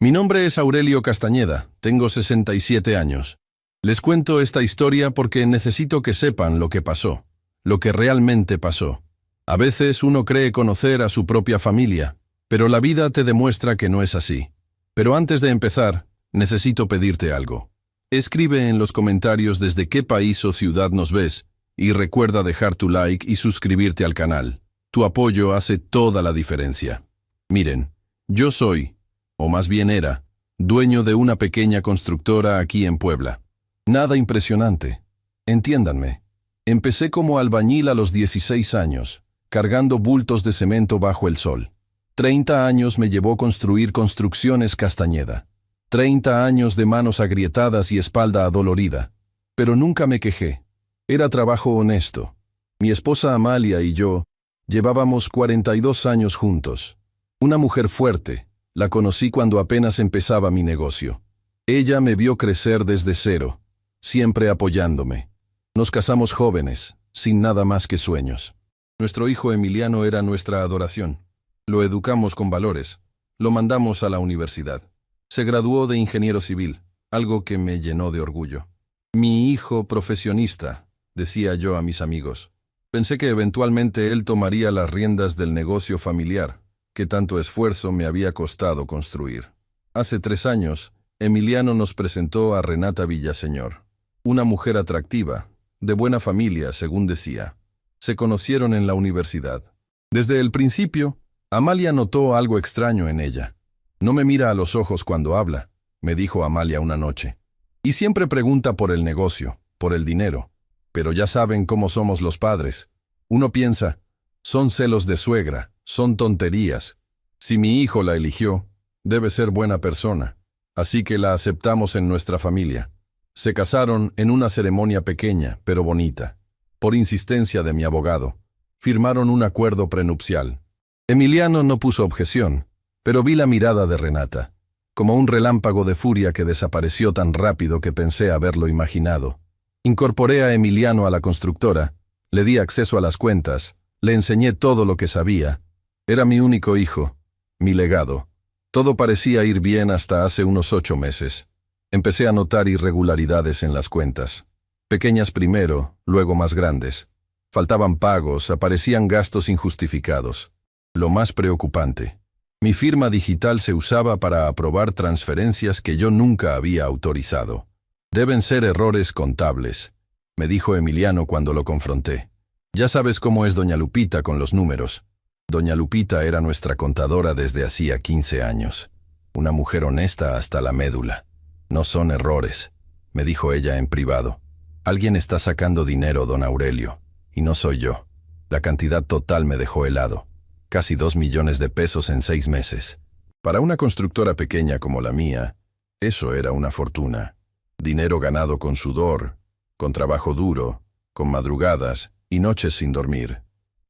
Mi nombre es Aurelio Castañeda, tengo 67 años. Les cuento esta historia porque necesito que sepan lo que pasó, lo que realmente pasó. A veces uno cree conocer a su propia familia, pero la vida te demuestra que no es así. Pero antes de empezar, necesito pedirte algo. Escribe en los comentarios desde qué país o ciudad nos ves, y recuerda dejar tu like y suscribirte al canal. Tu apoyo hace toda la diferencia. Miren, yo soy, o más bien era, dueño de una pequeña constructora aquí en Puebla. Nada impresionante. Entiéndanme. Empecé como albañil a los 16 años, cargando bultos de cemento bajo el sol. 30 años me llevó construir Construcciones Castañeda. 30 años de manos agrietadas y espalda adolorida. Pero nunca me quejé. Era trabajo honesto. Mi esposa Amalia y yo llevábamos 42 años juntos. Una mujer fuerte. La conocí cuando apenas empezaba mi negocio. Ella me vio crecer desde cero, siempre apoyándome. Nos casamos jóvenes, sin nada más que sueños. Nuestro hijo Emiliano era nuestra adoración. Lo educamos con valores. Lo mandamos a la universidad. Se graduó de ingeniero civil, algo que me llenó de orgullo. Mi hijo profesionista, decía yo a mis amigos. Pensé que eventualmente él tomaría las riendas del negocio familiar, que tanto esfuerzo me había costado construir. Hace 3 años, Emiliano nos presentó a Renata Villaseñor, una mujer atractiva, de buena familia, según decía. Se conocieron en la universidad. Desde el principio, Amalia notó algo extraño en ella. No me mira a los ojos cuando habla, me dijo Amalia una noche. Y siempre pregunta por el negocio, por el dinero. Pero ya saben cómo somos los padres. Uno piensa, son celos de suegra, son tonterías. Si mi hijo la eligió, debe ser buena persona. Así que la aceptamos en nuestra familia. Se casaron en una ceremonia pequeña, pero bonita. Por insistencia de mi abogado, firmaron un acuerdo prenupcial. Emiliano no puso objeción, pero vi la mirada de Renata, como un relámpago de furia que desapareció tan rápido que pensé haberlo imaginado. Incorporé a Emiliano a la constructora, le di acceso a las cuentas, le enseñé todo lo que sabía. Era mi único hijo, mi legado. Todo parecía ir bien hasta hace unos 8 meses. Empecé a notar irregularidades en las cuentas. Pequeñas primero, luego más grandes. Faltaban pagos, aparecían gastos injustificados. Lo más preocupante, mi firma digital se usaba para aprobar transferencias que yo nunca había autorizado. Deben ser errores contables, me dijo Emiliano cuando lo confronté. Ya sabes cómo es doña Lupita con los números. Doña Lupita era nuestra contadora desde hacía 15 años. Una mujer honesta hasta la médula. No son errores, me dijo ella en privado. Alguien está sacando dinero, don Aurelio, y no soy yo. La cantidad total me dejó helado. Casi 2 millones de pesos en 6 meses. Para una constructora pequeña como la mía, eso era una fortuna. Dinero ganado con sudor, con trabajo duro, con madrugadas y noches sin dormir.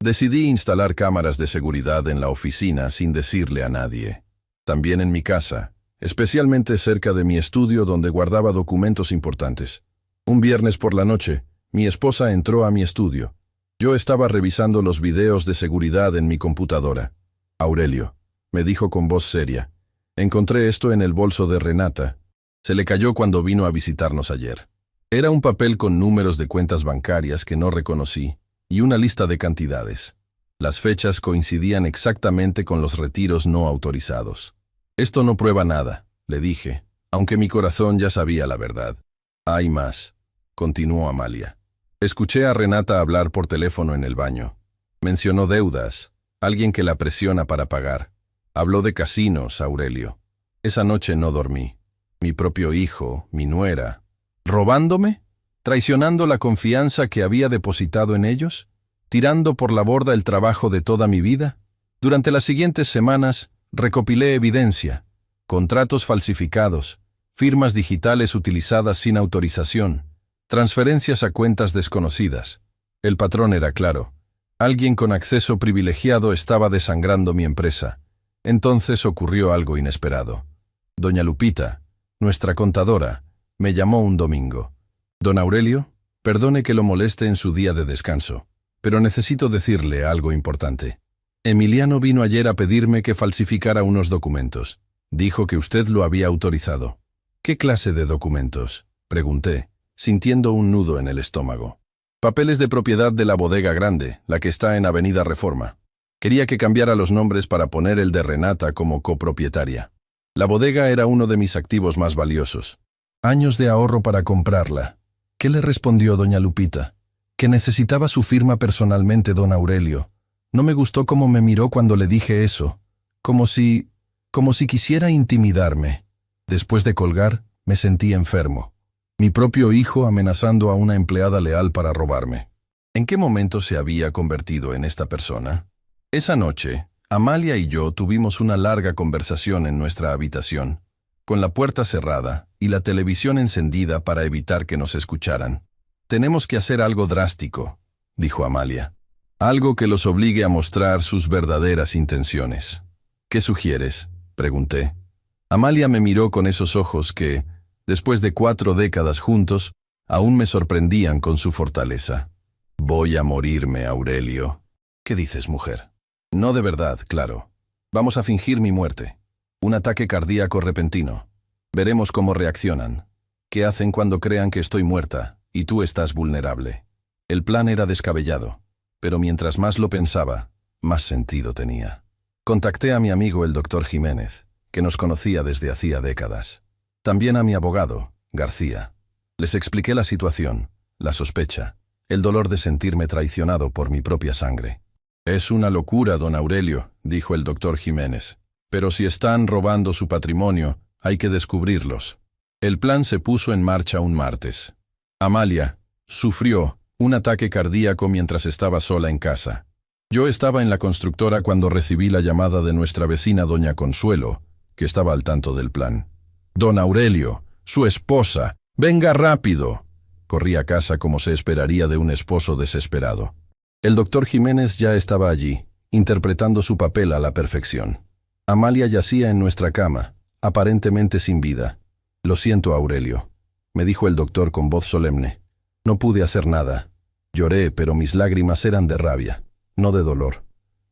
Decidí instalar cámaras de seguridad en la oficina sin decirle a nadie. También en mi casa, especialmente cerca de mi estudio donde guardaba documentos importantes. Un viernes por la noche, mi esposa entró a mi estudio. Yo estaba revisando los videos de seguridad en mi computadora. Aurelio, me dijo con voz seria, encontré esto en el bolso de Renata. Se le cayó cuando vino a visitarnos ayer. Era un papel con números de cuentas bancarias que no reconocí y una lista de cantidades. Las fechas coincidían exactamente con los retiros no autorizados. Esto no prueba nada, le dije, aunque mi corazón ya sabía la verdad. Hay más, continuó Amalia. Escuché a Renata hablar por teléfono en el baño. Mencionó deudas, alguien que la presiona para pagar. Habló de casinos, Aurelio. Esa noche no dormí. Mi propio hijo, mi nuera. ¿Robándome? ¿Traicionando la confianza que había depositado en ellos? ¿Tirando por la borda el trabajo de toda mi vida? Durante las siguientes semanas, recopilé evidencia, contratos falsificados, firmas digitales utilizadas sin autorización, transferencias a cuentas desconocidas. El patrón era claro. Alguien con acceso privilegiado estaba desangrando mi empresa. Entonces ocurrió algo inesperado. Doña Lupita, nuestra contadora, me llamó un domingo. Don Aurelio, perdone que lo moleste en su día de descanso, pero necesito decirle algo importante. Emiliano vino ayer a pedirme que falsificara unos documentos. Dijo que usted lo había autorizado. ¿Qué clase de documentos?, pregunté, sintiendo un nudo en el estómago. Papeles de propiedad de la bodega grande, la que está en Avenida Reforma. Quería que cambiara los nombres para poner el de Renata como copropietaria. La bodega era uno de mis activos más valiosos. Años de ahorro para comprarla. ¿Qué le respondió doña Lupita? Que necesitaba su firma personalmente, don Aurelio. No me gustó cómo me miró cuando le dije eso. Como si quisiera intimidarme. Después de colgar, me sentí enfermo. Mi propio hijo amenazando a una empleada leal para robarme. ¿En qué momento se había convertido en esta persona? Esa noche, Amalia y yo tuvimos una larga conversación en nuestra habitación, con la puerta cerrada y la televisión encendida para evitar que nos escucharan. «Tenemos que hacer algo drástico», dijo Amalia. «Algo que los obligue a mostrar sus verdaderas intenciones». «¿Qué sugieres?», pregunté. Amalia me miró con esos ojos que, después de 4 décadas juntos, aún me sorprendían con su fortaleza. «Voy a morirme, Aurelio». «¿Qué dices, mujer?» «No de verdad, claro. Vamos a fingir mi muerte. Un ataque cardíaco repentino. Veremos cómo reaccionan. ¿Qué hacen cuando crean que estoy muerta y tú estás vulnerable?» El plan era descabellado, pero mientras más lo pensaba, más sentido tenía. Contacté a mi amigo el doctor Jiménez, que nos conocía desde hacía décadas. También a mi abogado, García. Les expliqué la situación, la sospecha, el dolor de sentirme traicionado por mi propia sangre. «Es una locura, don Aurelio», dijo el doctor Jiménez. «Pero si están robando su patrimonio, hay que descubrirlos». El plan se puso en marcha un martes. Amalia sufrió un ataque cardíaco mientras estaba sola en casa. Yo estaba en la constructora cuando recibí la llamada de nuestra vecina doña Consuelo, que estaba al tanto del plan. «Don Aurelio, su esposa, venga rápido». Corrí a casa como se esperaría de un esposo desesperado. El doctor Jiménez ya estaba allí, interpretando su papel a la perfección. Amalia yacía en nuestra cama, aparentemente sin vida. «Lo siento, Aurelio», me dijo el doctor con voz solemne. «No pude hacer nada. Lloré, pero mis lágrimas eran de rabia, no de dolor.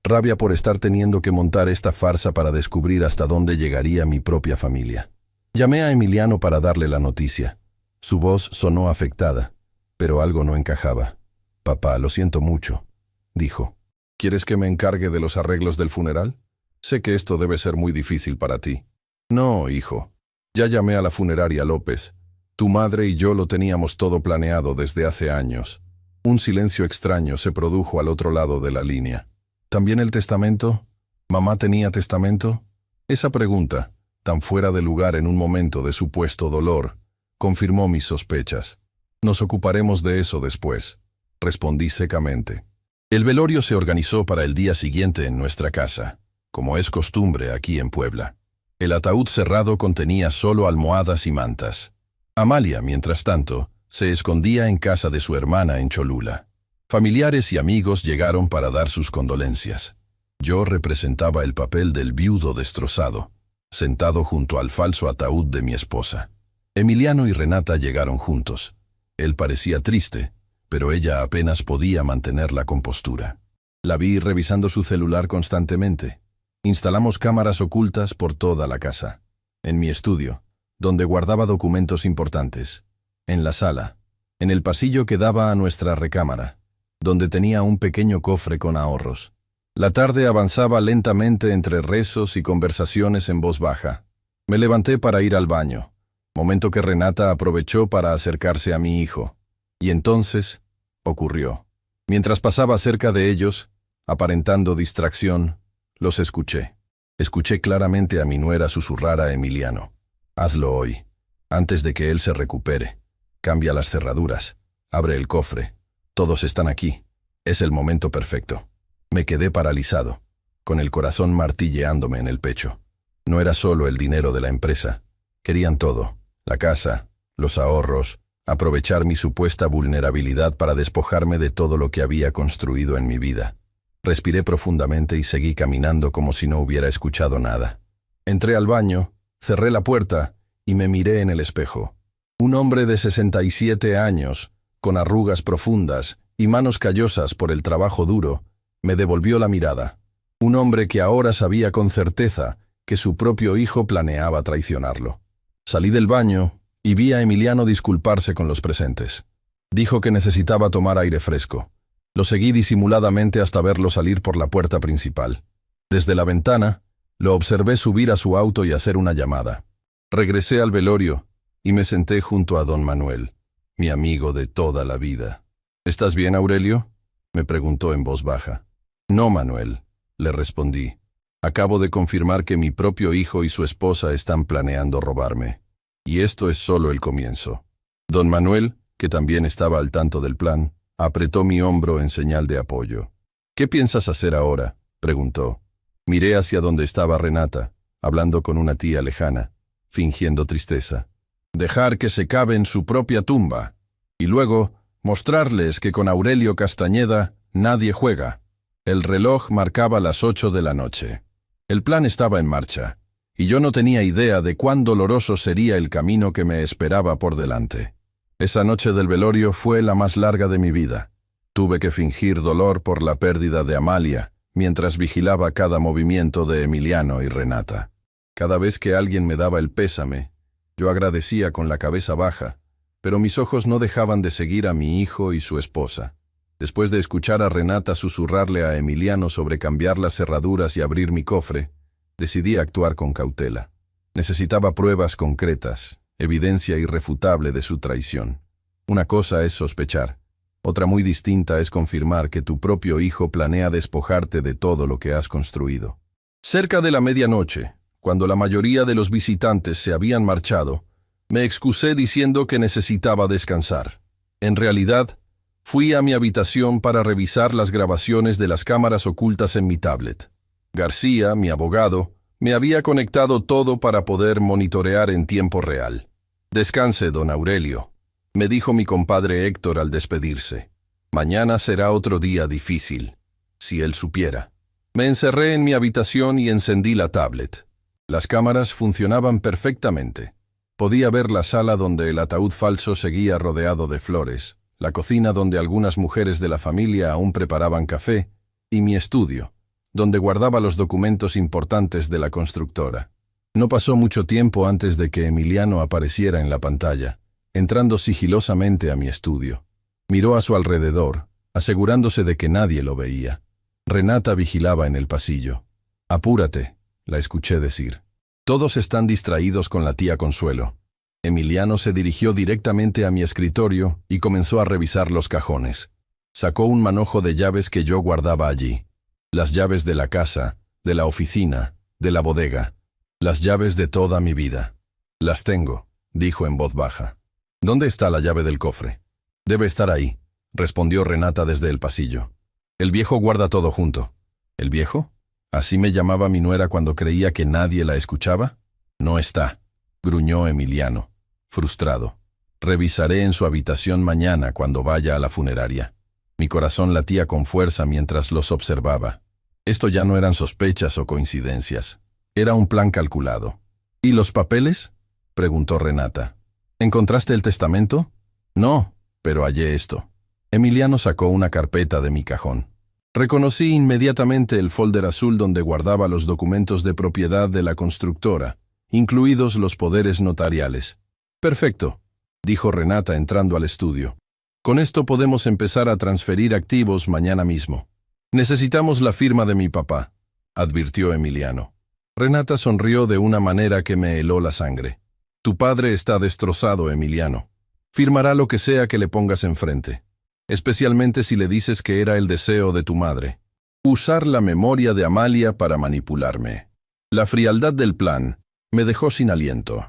Rabia por estar teniendo que montar esta farsa para descubrir hasta dónde llegaría mi propia familia». Llamé a Emiliano para darle la noticia. Su voz sonó afectada, pero algo no encajaba. «Papá, lo siento mucho», dijo. «¿Quieres que me encargue de los arreglos del funeral? Sé que esto debe ser muy difícil para ti». «No, hijo. Ya llamé a la funeraria López. Tu madre y yo lo teníamos todo planeado desde hace años». Un silencio extraño se produjo al otro lado de la línea. «¿También el testamento? ¿Mamá tenía testamento?». Esa pregunta, tan fuera de lugar en un momento de supuesto dolor, confirmó mis sospechas. «Nos ocuparemos de eso después», respondí secamente. El velorio se organizó para el día siguiente en nuestra casa, como es costumbre aquí en Puebla. El ataúd cerrado contenía solo almohadas y mantas. Amalia, mientras tanto, se escondía en casa de su hermana en Cholula. Familiares y amigos llegaron para dar sus condolencias. Yo representaba el papel del viudo destrozado, sentado junto al falso ataúd de mi esposa. Emiliano y Renata llegaron juntos. Él parecía triste, pero ella apenas podía mantener la compostura. La vi revisando su celular constantemente. Instalamos cámaras ocultas por toda la casa. En mi estudio, donde guardaba documentos importantes. En la sala. En el pasillo que daba a nuestra recámara, donde tenía un pequeño cofre con ahorros. La tarde avanzaba lentamente entre rezos y conversaciones en voz baja. Me levanté para ir al baño, momento que Renata aprovechó para acercarse a mi hijo. Y entonces ocurrió. Mientras pasaba cerca de ellos, aparentando distracción, los escuché. Escuché claramente a mi nuera susurrar a Emiliano. «Hazlo hoy, antes de que él se recupere. Cambia las cerraduras, abre el cofre. Todos están aquí. Es el momento perfecto». Me quedé paralizado, con el corazón martilleándome en el pecho. No era solo el dinero de la empresa. Querían todo, la casa, los ahorros, aprovechar mi supuesta vulnerabilidad para despojarme de todo lo que había construido en mi vida. Respiré profundamente y seguí caminando como si no hubiera escuchado nada. Entré al baño, cerré la puerta y me miré en el espejo. Un hombre de 67 años, con arrugas profundas y manos callosas por el trabajo duro, me devolvió la mirada. Un hombre que ahora sabía con certeza que su propio hijo planeaba traicionarlo. Salí del baño y vi a Emiliano disculparse con los presentes. Dijo que necesitaba tomar aire fresco. Lo seguí disimuladamente hasta verlo salir por la puerta principal. Desde la ventana, lo observé subir a su auto y hacer una llamada. Regresé al velorio y me senté junto a don Manuel, mi amigo de toda la vida. ¿Estás bien, Aurelio?, me preguntó en voz baja. No, Manuel, le respondí. Acabo de confirmar que mi propio hijo y su esposa están planeando robarme. Y esto es solo el comienzo. Don Manuel, que también estaba al tanto del plan, apretó mi hombro en señal de apoyo. ¿Qué piensas hacer ahora?, preguntó. Miré hacia donde estaba Renata, hablando con una tía lejana, fingiendo tristeza. Dejar que se caven su propia tumba, y luego mostrarles que con Aurelio Castañeda nadie juega. El reloj marcaba las 8 de la noche. El plan estaba en marcha, y yo no tenía idea de cuán doloroso sería el camino que me esperaba por delante. Esa noche del velorio fue la más larga de mi vida. Tuve que fingir dolor por la pérdida de Amalia, mientras vigilaba cada movimiento de Emiliano y Renata. Cada vez que alguien me daba el pésame, yo agradecía con la cabeza baja, pero mis ojos no dejaban de seguir a mi hijo y su esposa. Después de escuchar a Renata susurrarle a Emiliano sobre cambiar las cerraduras y abrir mi cofre, decidí actuar con cautela. Necesitaba pruebas concretas, evidencia irrefutable de su traición. Una cosa es sospechar, otra muy distinta es confirmar que tu propio hijo planea despojarte de todo lo que has construido. Cerca de la medianoche, cuando la mayoría de los visitantes se habían marchado, me excusé diciendo que necesitaba descansar. En realidad, fui a mi habitación para revisar las grabaciones de las cámaras ocultas en mi tablet. García, mi abogado, me había conectado todo para poder monitorear en tiempo real. «Descanse, don Aurelio», me dijo mi compadre Héctor al despedirse. «Mañana será otro día difícil, si él supiera». Me encerré en mi habitación y encendí la tablet. Las cámaras funcionaban perfectamente. Podía ver la sala donde el ataúd falso seguía rodeado de flores, la cocina donde algunas mujeres de la familia aún preparaban café, y mi estudio, donde guardaba los documentos importantes de la constructora. No pasó mucho tiempo antes de que Emiliano apareciera en la pantalla, entrando sigilosamente a mi estudio. Miró a su alrededor, asegurándose de que nadie lo veía. Renata vigilaba en el pasillo. «Apúrate», la escuché decir. «Todos están distraídos con la tía Consuelo». Emiliano se dirigió directamente a mi escritorio y comenzó a revisar los cajones. Sacó un manojo de llaves que yo guardaba allí. Las llaves de la casa, de la oficina, de la bodega. Las llaves de toda mi vida. «Las tengo», dijo en voz baja. «¿Dónde está la llave del cofre?» «Debe estar ahí», respondió Renata desde el pasillo. «El viejo guarda todo junto». «¿El viejo? ¿Así me llamaba mi nuera cuando creía que nadie la escuchaba?» «No está», gruñó Emiliano, frustrado. «Revisaré en su habitación mañana cuando vaya a la funeraria». Mi corazón latía con fuerza mientras los observaba. Esto ya no eran sospechas o coincidencias. Era un plan calculado. «¿Y los papeles?», preguntó Renata. «¿Encontraste el testamento?» «No, pero hallé esto». Emiliano sacó una carpeta de mi cajón. Reconocí inmediatamente el folder azul donde guardaba los documentos de propiedad de la constructora, incluidos los poderes notariales. «Perfecto», dijo Renata entrando al estudio. «Con esto podemos empezar a transferir activos mañana mismo». «Necesitamos la firma de mi papá», advirtió Emiliano. Renata sonrió de una manera que me heló la sangre. «Tu padre está destrozado, Emiliano. Firmará lo que sea que le pongas enfrente, especialmente si le dices que era el deseo de tu madre. Usar la memoria de Amalia para manipularme». La frialdad del plan me dejó sin aliento.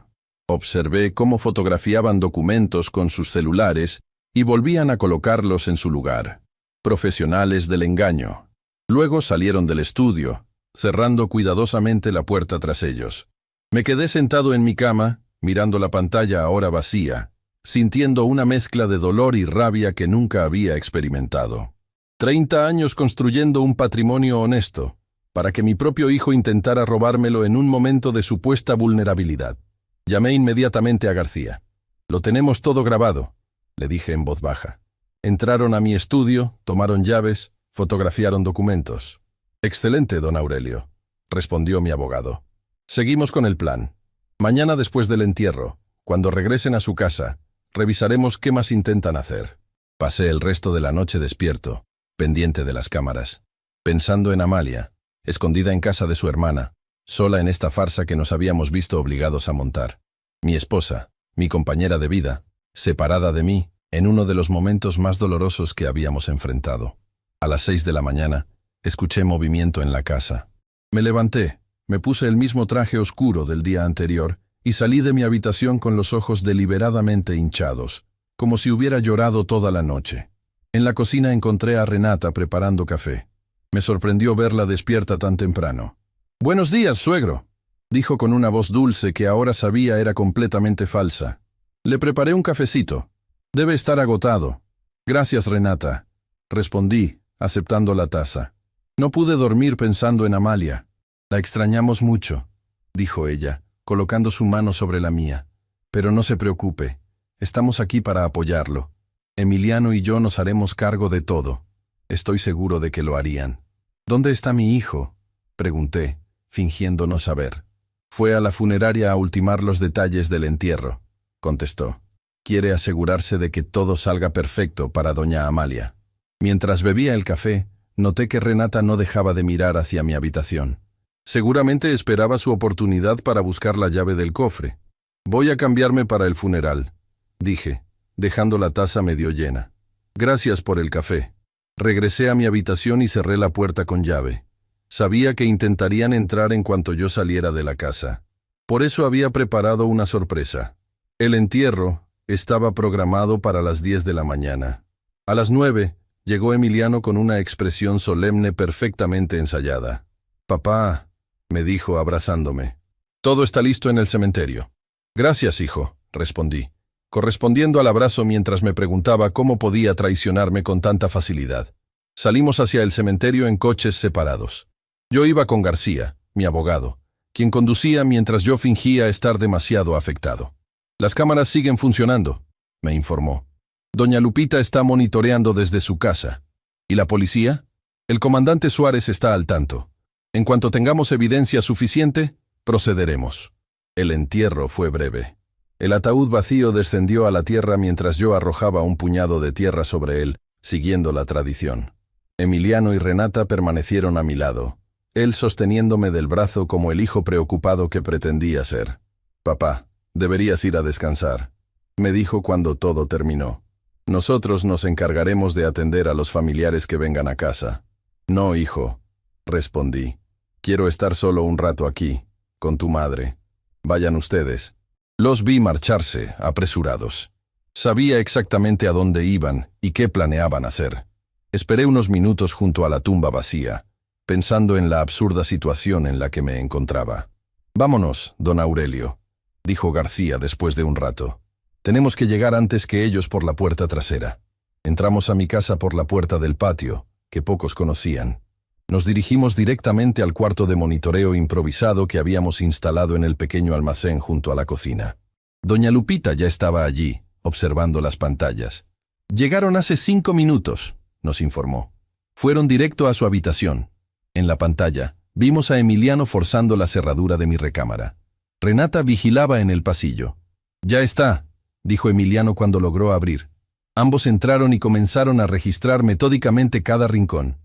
Observé cómo fotografiaban documentos con sus celulares y volvían a colocarlos en su lugar. Profesionales del engaño. Luego salieron del estudio, cerrando cuidadosamente la puerta tras ellos. Me quedé sentado en mi cama, mirando la pantalla ahora vacía, sintiendo una mezcla de dolor y rabia que nunca había experimentado. 30 años construyendo un patrimonio honesto, para que mi propio hijo intentara robármelo en un momento de supuesta vulnerabilidad. Llamé inmediatamente a García. «Lo tenemos todo grabado», le dije en voz baja. Entraron a mi estudio, tomaron llaves, fotografiaron documentos. «Excelente, don Aurelio», respondió mi abogado. Seguimos con el plan. Mañana después del entierro, cuando regresen a su casa, revisaremos qué más intentan hacer. Pasé el resto de la noche despierto, pendiente de las cámaras, pensando en Amalia, escondida en casa de su hermana, sola en esta farsa que nos habíamos visto obligados a montar. Mi esposa, mi compañera de vida, separada de mí, en uno de los momentos más dolorosos que habíamos enfrentado. A las 6 de la mañana, escuché movimiento en la casa. Me levanté, me puse el mismo traje oscuro del día anterior y salí de mi habitación con los ojos deliberadamente hinchados, como si hubiera llorado toda la noche. En la cocina encontré a Renata preparando café. Me sorprendió verla despierta tan temprano. «Buenos días, suegro», dijo con una voz dulce que ahora sabía era completamente falsa. «Le preparé un cafecito. Debe estar agotado». «Gracias, Renata», respondí, aceptando la taza. No pude dormir pensando en Amalia. «La extrañamos mucho», dijo ella, colocando su mano sobre la mía. «Pero no se preocupe, estamos aquí para apoyarlo. Emiliano y yo nos haremos cargo de todo. Estoy seguro de que lo harían». «¿Dónde está mi hijo?», pregunté, fingiendo no saber. «Fue a la funeraria a ultimar los detalles del entierro», contestó. «Quiere asegurarse de que todo salga perfecto para doña Amalia». Mientras bebía el café, noté que Renata no dejaba de mirar hacia mi habitación. Seguramente esperaba su oportunidad para buscar la llave del cofre. «Voy a cambiarme para el funeral», dije, dejando la taza medio llena. «Gracias por el café». Regresé a mi habitación y cerré la puerta con llave. Sabía que intentarían entrar en cuanto yo saliera de la casa. Por eso había preparado una sorpresa. El entierro estaba programado para las 10 de la mañana. A las 9 llegó Emiliano con una expresión solemne perfectamente ensayada. «Papá», me dijo abrazándome, «todo está listo en el cementerio». «Gracias, hijo», respondí, correspondiendo al abrazo mientras me preguntaba cómo podía traicionarme con tanta facilidad. Salimos hacia el cementerio en coches separados. Yo iba con García, mi abogado, quien conducía mientras yo fingía estar demasiado afectado. «Las cámaras siguen funcionando», me informó. «Doña Lupita está monitoreando desde su casa. ¿Y la policía? El comandante Suárez está al tanto. En cuanto tengamos evidencia suficiente, procederemos». El entierro fue breve. El ataúd vacío descendió a la tierra mientras yo arrojaba un puñado de tierra sobre él, siguiendo la tradición. Emiliano y Renata permanecieron a mi lado, él sosteniéndome del brazo como el hijo preocupado que pretendía ser. «Papá, deberías ir a descansar», me dijo cuando todo terminó. «Nosotros nos encargaremos de atender a los familiares que vengan a casa». «No, hijo», respondí. «Quiero estar solo un rato aquí, con tu madre. Vayan ustedes». Los vi marcharse, apresurados. Sabía exactamente a dónde iban y qué planeaban hacer. Esperé unos minutos junto a la tumba vacía, pensando en la absurda situación en la que me encontraba. «Vámonos, don Aurelio», dijo García después de un rato. «Tenemos que llegar antes que ellos por la puerta trasera». Entramos a mi casa por la puerta del patio, que pocos conocían. Nos dirigimos directamente al cuarto de monitoreo improvisado que habíamos instalado en el pequeño almacén junto a la cocina. Doña Lupita ya estaba allí, observando las pantallas. «Llegaron hace 5 minutos», nos informó. Fueron directo a su habitación. En la pantalla, vimos a Emiliano forzando la cerradura de mi recámara. Renata vigilaba en el pasillo. «Ya está», dijo Emiliano cuando logró abrir. Ambos entraron y comenzaron a registrar metódicamente cada rincón.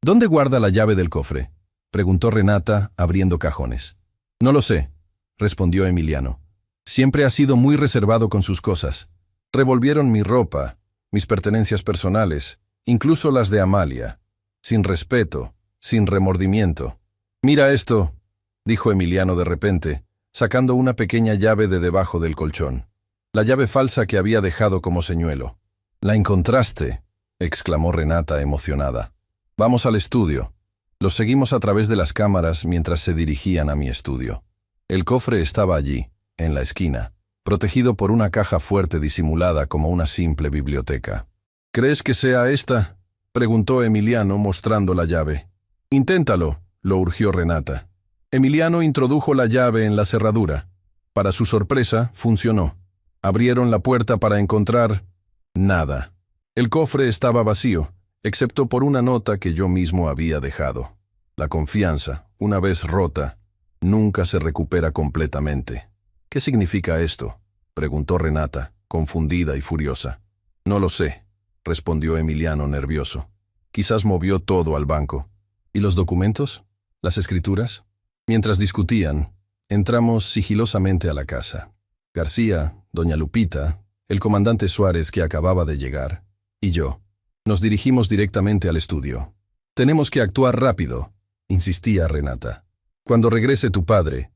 «¿Dónde guarda la llave del cofre?», preguntó Renata, abriendo cajones. «No lo sé», respondió Emiliano. «Siempre ha sido muy reservado con sus cosas. Revolvieron mi ropa, mis pertenencias personales, incluso las de Amalia. Sin respeto, sin remordimiento». «Mira esto», dijo Emiliano de repente, sacando una pequeña llave de debajo del colchón. La llave falsa que había dejado como señuelo. «La encontraste», exclamó Renata emocionada. «Vamos al estudio». Los seguimos a través de las cámaras mientras se dirigían a mi estudio. El cofre estaba allí, en la esquina, protegido por una caja fuerte disimulada como una simple biblioteca. «¿Crees que sea esta?», preguntó Emiliano mostrando la llave. «Inténtalo», lo urgió Renata. Emiliano introdujo la llave en la cerradura. Para su sorpresa, funcionó. Abrieron la puerta para encontrar nada. El cofre estaba vacío, excepto por una nota que yo mismo había dejado. La confianza, una vez rota, Nunca se recupera completamente. ¿Qué significa esto?, preguntó Renata, confundida y furiosa. No lo sé, respondió Emiliano nervioso. Quizás movió todo al banco. ¿Y los documentos? ¿Las escrituras? Mientras discutían, entramos sigilosamente a la casa. García, doña Lupita, el comandante Suárez que acababa de llegar, y yo. Nos dirigimos directamente al estudio. Tenemos que actuar rápido, insistía Renata. Cuando regrese su padre,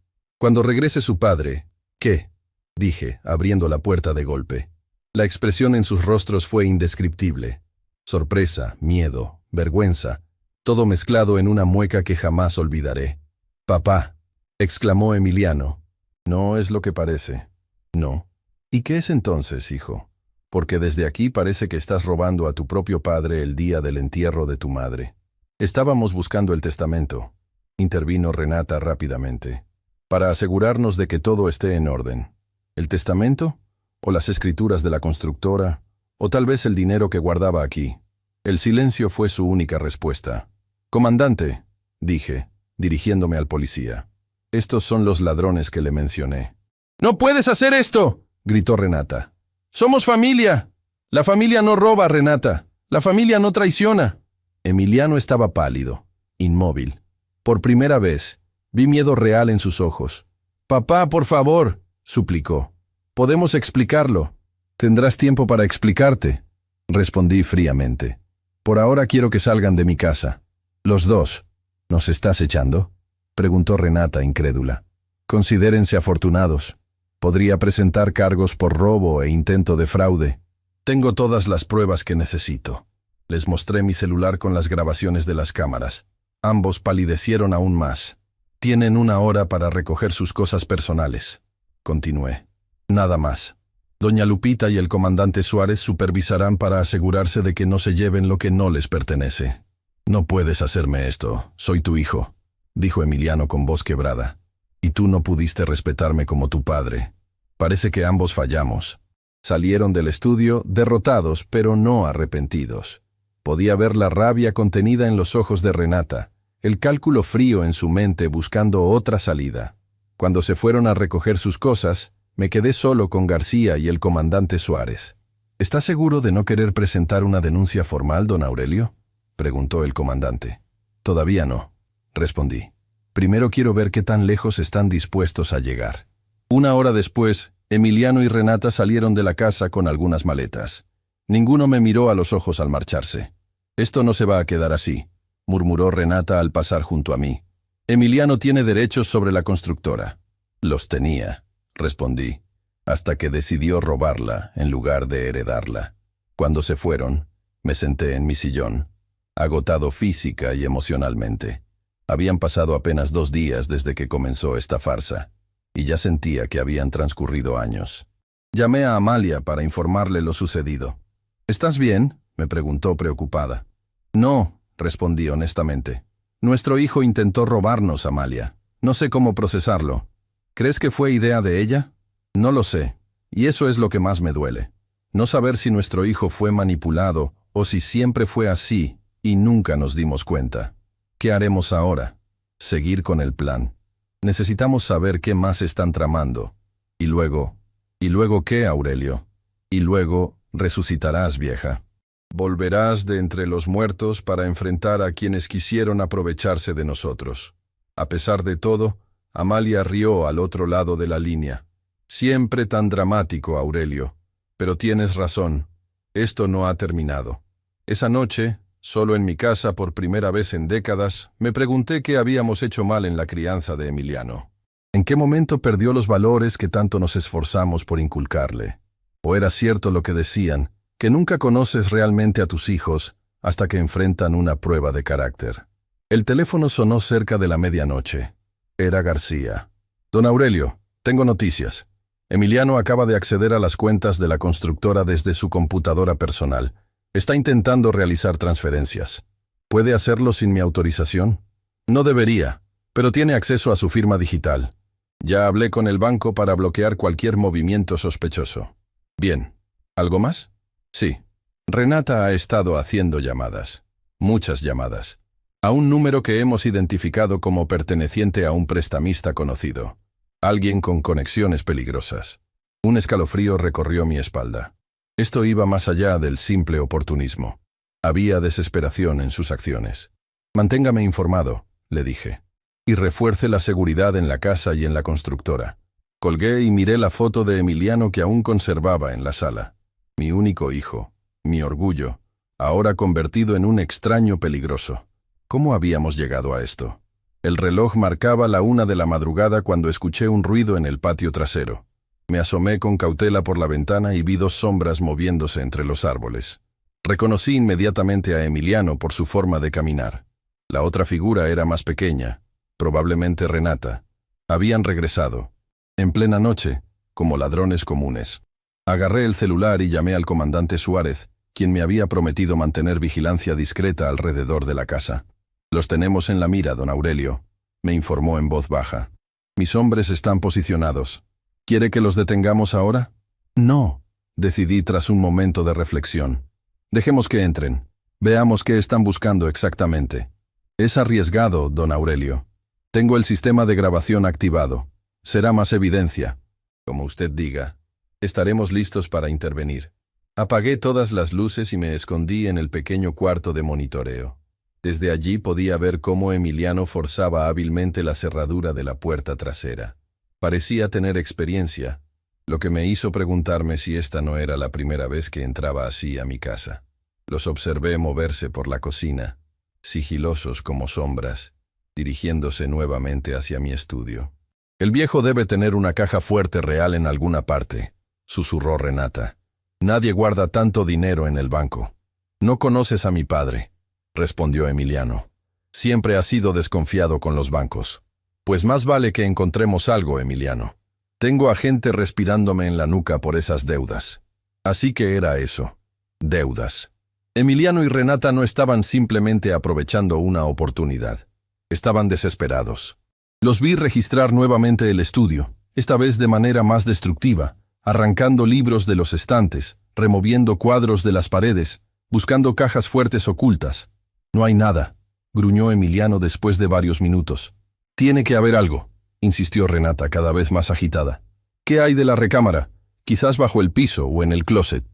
¿qué?, dije, abriendo la puerta de golpe. La expresión en sus rostros fue indescriptible. Sorpresa, miedo, vergüenza, todo mezclado en una mueca que jamás olvidaré. «Papá», exclamó Emiliano. «No es lo que parece». «No». «¿Y qué es entonces, hijo? Porque desde aquí parece que estás robando a tu propio padre el día del entierro de tu madre». «Estábamos buscando el testamento», intervino Renata rápidamente, «para asegurarnos de que todo esté en orden. ¿El testamento? ¿O las escrituras de la constructora? ¿O tal vez el dinero que guardaba aquí?» El silencio fue su única respuesta. «Comandante», dije, dirigiéndome al policía, «estos son los ladrones que le mencioné». «¡No puedes hacer esto!», gritó Renata. «Somos familia». «La familia no roba, Renata. La familia no traiciona». Emiliano estaba pálido, inmóvil. Por primera vez, vi miedo real en sus ojos. «Papá, por favor», suplicó. «Podemos explicarlo». «Tendrás tiempo para explicarte», respondí fríamente. «Por ahora quiero que salgan de mi casa. Los dos». «¿Nos estás echando?», preguntó Renata incrédula. «Considérense afortunados. Podría presentar cargos por robo e intento de fraude. Tengo todas las pruebas que necesito». Les mostré mi celular con las grabaciones de las cámaras. Ambos palidecieron aún más. «Tienen 1 hora para recoger sus cosas personales», continué. «Nada más. Doña Lupita y el comandante Suárez supervisarán para asegurarse de que no se lleven lo que no les pertenece». «No puedes hacerme esto. Soy tu hijo», dijo Emiliano con voz quebrada. «Y tú no pudiste respetarme como tu padre. Parece que ambos fallamos». Salieron del estudio derrotados, pero no arrepentidos. Podía ver la rabia contenida en los ojos de Renata, el cálculo frío en su mente buscando otra salida. Cuando se fueron a recoger sus cosas, me quedé solo con García y el comandante Suárez. «¿Está seguro de no querer presentar una denuncia formal, don Aurelio?», preguntó el comandante. «Todavía no», respondí. «Primero quiero ver qué tan lejos están dispuestos a llegar». 1 hora después, Emiliano y Renata salieron de la casa con algunas maletas. Ninguno me miró a los ojos al marcharse. «Esto no se va a quedar así», murmuró Renata al pasar junto a mí. «Emiliano tiene derechos sobre la constructora». «Los tenía», respondí, hasta que decidió robarla en lugar de heredarla. Cuando se fueron, me senté en mi sillón, agotado física y emocionalmente. Habían pasado apenas 2 días desde que comenzó esta farsa, y ya sentía que habían transcurrido años. Llamé a Amalia para informarle lo sucedido. «¿Estás bien?», me preguntó preocupada. «No», respondí honestamente. «Nuestro hijo intentó robarnos, Amalia. No sé cómo procesarlo». «¿Crees que fue idea de ella?». «No lo sé, y eso es lo que más me duele. No saber si nuestro hijo fue manipulado o si siempre fue así y nunca nos dimos cuenta. ¿Qué haremos ahora?». «Seguir con el plan. Necesitamos saber qué más están tramando. ¿Y luego qué, Aurelio? Y luego resucitarás, vieja. Volverás de entre los muertos para enfrentar a quienes quisieron aprovecharse de nosotros». A pesar de todo, Amalia rió al otro lado de la línea. «Siempre tan dramático, Aurelio. Pero tienes razón. Esto no ha terminado». Esa noche, solo en mi casa por primera vez en décadas, me pregunté qué habíamos hecho mal en la crianza de Emiliano. ¿En qué momento perdió los valores que tanto nos esforzamos por inculcarle? ¿O era cierto lo que decían, que nunca conoces realmente a tus hijos hasta que enfrentan una prueba de carácter? El teléfono sonó cerca de la medianoche. Era García. «Don Aurelio, tengo noticias. Emiliano acaba de acceder a las cuentas de la constructora desde su computadora personal. Está intentando realizar transferencias. ¿Puede hacerlo sin mi autorización? No debería, pero tiene acceso a su firma digital. Ya hablé con el banco para bloquear cualquier movimiento sospechoso». «Bien. ¿Algo más?». «Sí. Renata ha estado haciendo llamadas. Muchas llamadas. a un número que hemos identificado como perteneciente a un prestamista conocido. Alguien con conexiones peligrosas. Un escalofrío recorrió mi espalda. Esto iba más allá del simple oportunismo. Había desesperación en sus acciones. Manténgame informado, le dije. Y refuerce la seguridad en la casa y en la constructora. Colgué y miré la foto de Emiliano que aún conservaba en la sala. Mi único hijo, mi orgullo, ahora convertido en un extraño peligroso. ¿Cómo habíamos llegado a esto? El reloj marcaba la 1 de la madrugada cuando escuché un ruido en el patio trasero. Me asomé con cautela por la ventana y vi 2 sombras moviéndose entre los árboles. Reconocí inmediatamente a Emiliano por su forma de caminar. La otra figura era más pequeña, probablemente Renata. Habían regresado, en plena noche, como ladrones comunes. Agarré el celular y llamé al comandante Suárez, quien me había prometido mantener vigilancia discreta alrededor de la casa. «Los tenemos en la mira, don Aurelio», me informó en voz baja. «Mis hombres están posicionados. ¿Quiere que los detengamos ahora?» «No», decidí tras un momento de reflexión. «Dejemos que entren. Veamos qué están buscando exactamente». «Es arriesgado, don Aurelio. Tengo el sistema de grabación activado. Será más evidencia». «Como usted diga. Estaremos listos para intervenir». Apagué todas las luces y me escondí en el pequeño cuarto de monitoreo. Desde allí podía ver cómo Emiliano forzaba hábilmente la cerradura de la puerta trasera. Parecía tener experiencia, lo que me hizo preguntarme si esta no era la primera vez que entraba así a mi casa. Los observé moverse por la cocina, sigilosos como sombras, dirigiéndose nuevamente hacia mi estudio. «El viejo debe tener una caja fuerte real en alguna parte», susurró Renata. «Nadie guarda tanto dinero en el banco». «No conoces a mi padre», respondió Emiliano. «Siempre ha sido desconfiado con los bancos». «Pues más vale que encontremos algo, Emiliano. Tengo a gente respirándome en la nuca por esas deudas». Así que era eso. Deudas. Emiliano y Renata no estaban simplemente aprovechando una oportunidad. Estaban desesperados. Los vi registrar nuevamente el estudio, esta vez de manera más destructiva, arrancando libros de los estantes, removiendo cuadros de las paredes, buscando cajas fuertes ocultas. «No hay nada», gruñó Emiliano después de varios minutos. «Tiene que haber algo», insistió Renata cada vez más agitada. «¿Qué hay de la recámara? Quizás bajo el piso o en el closet».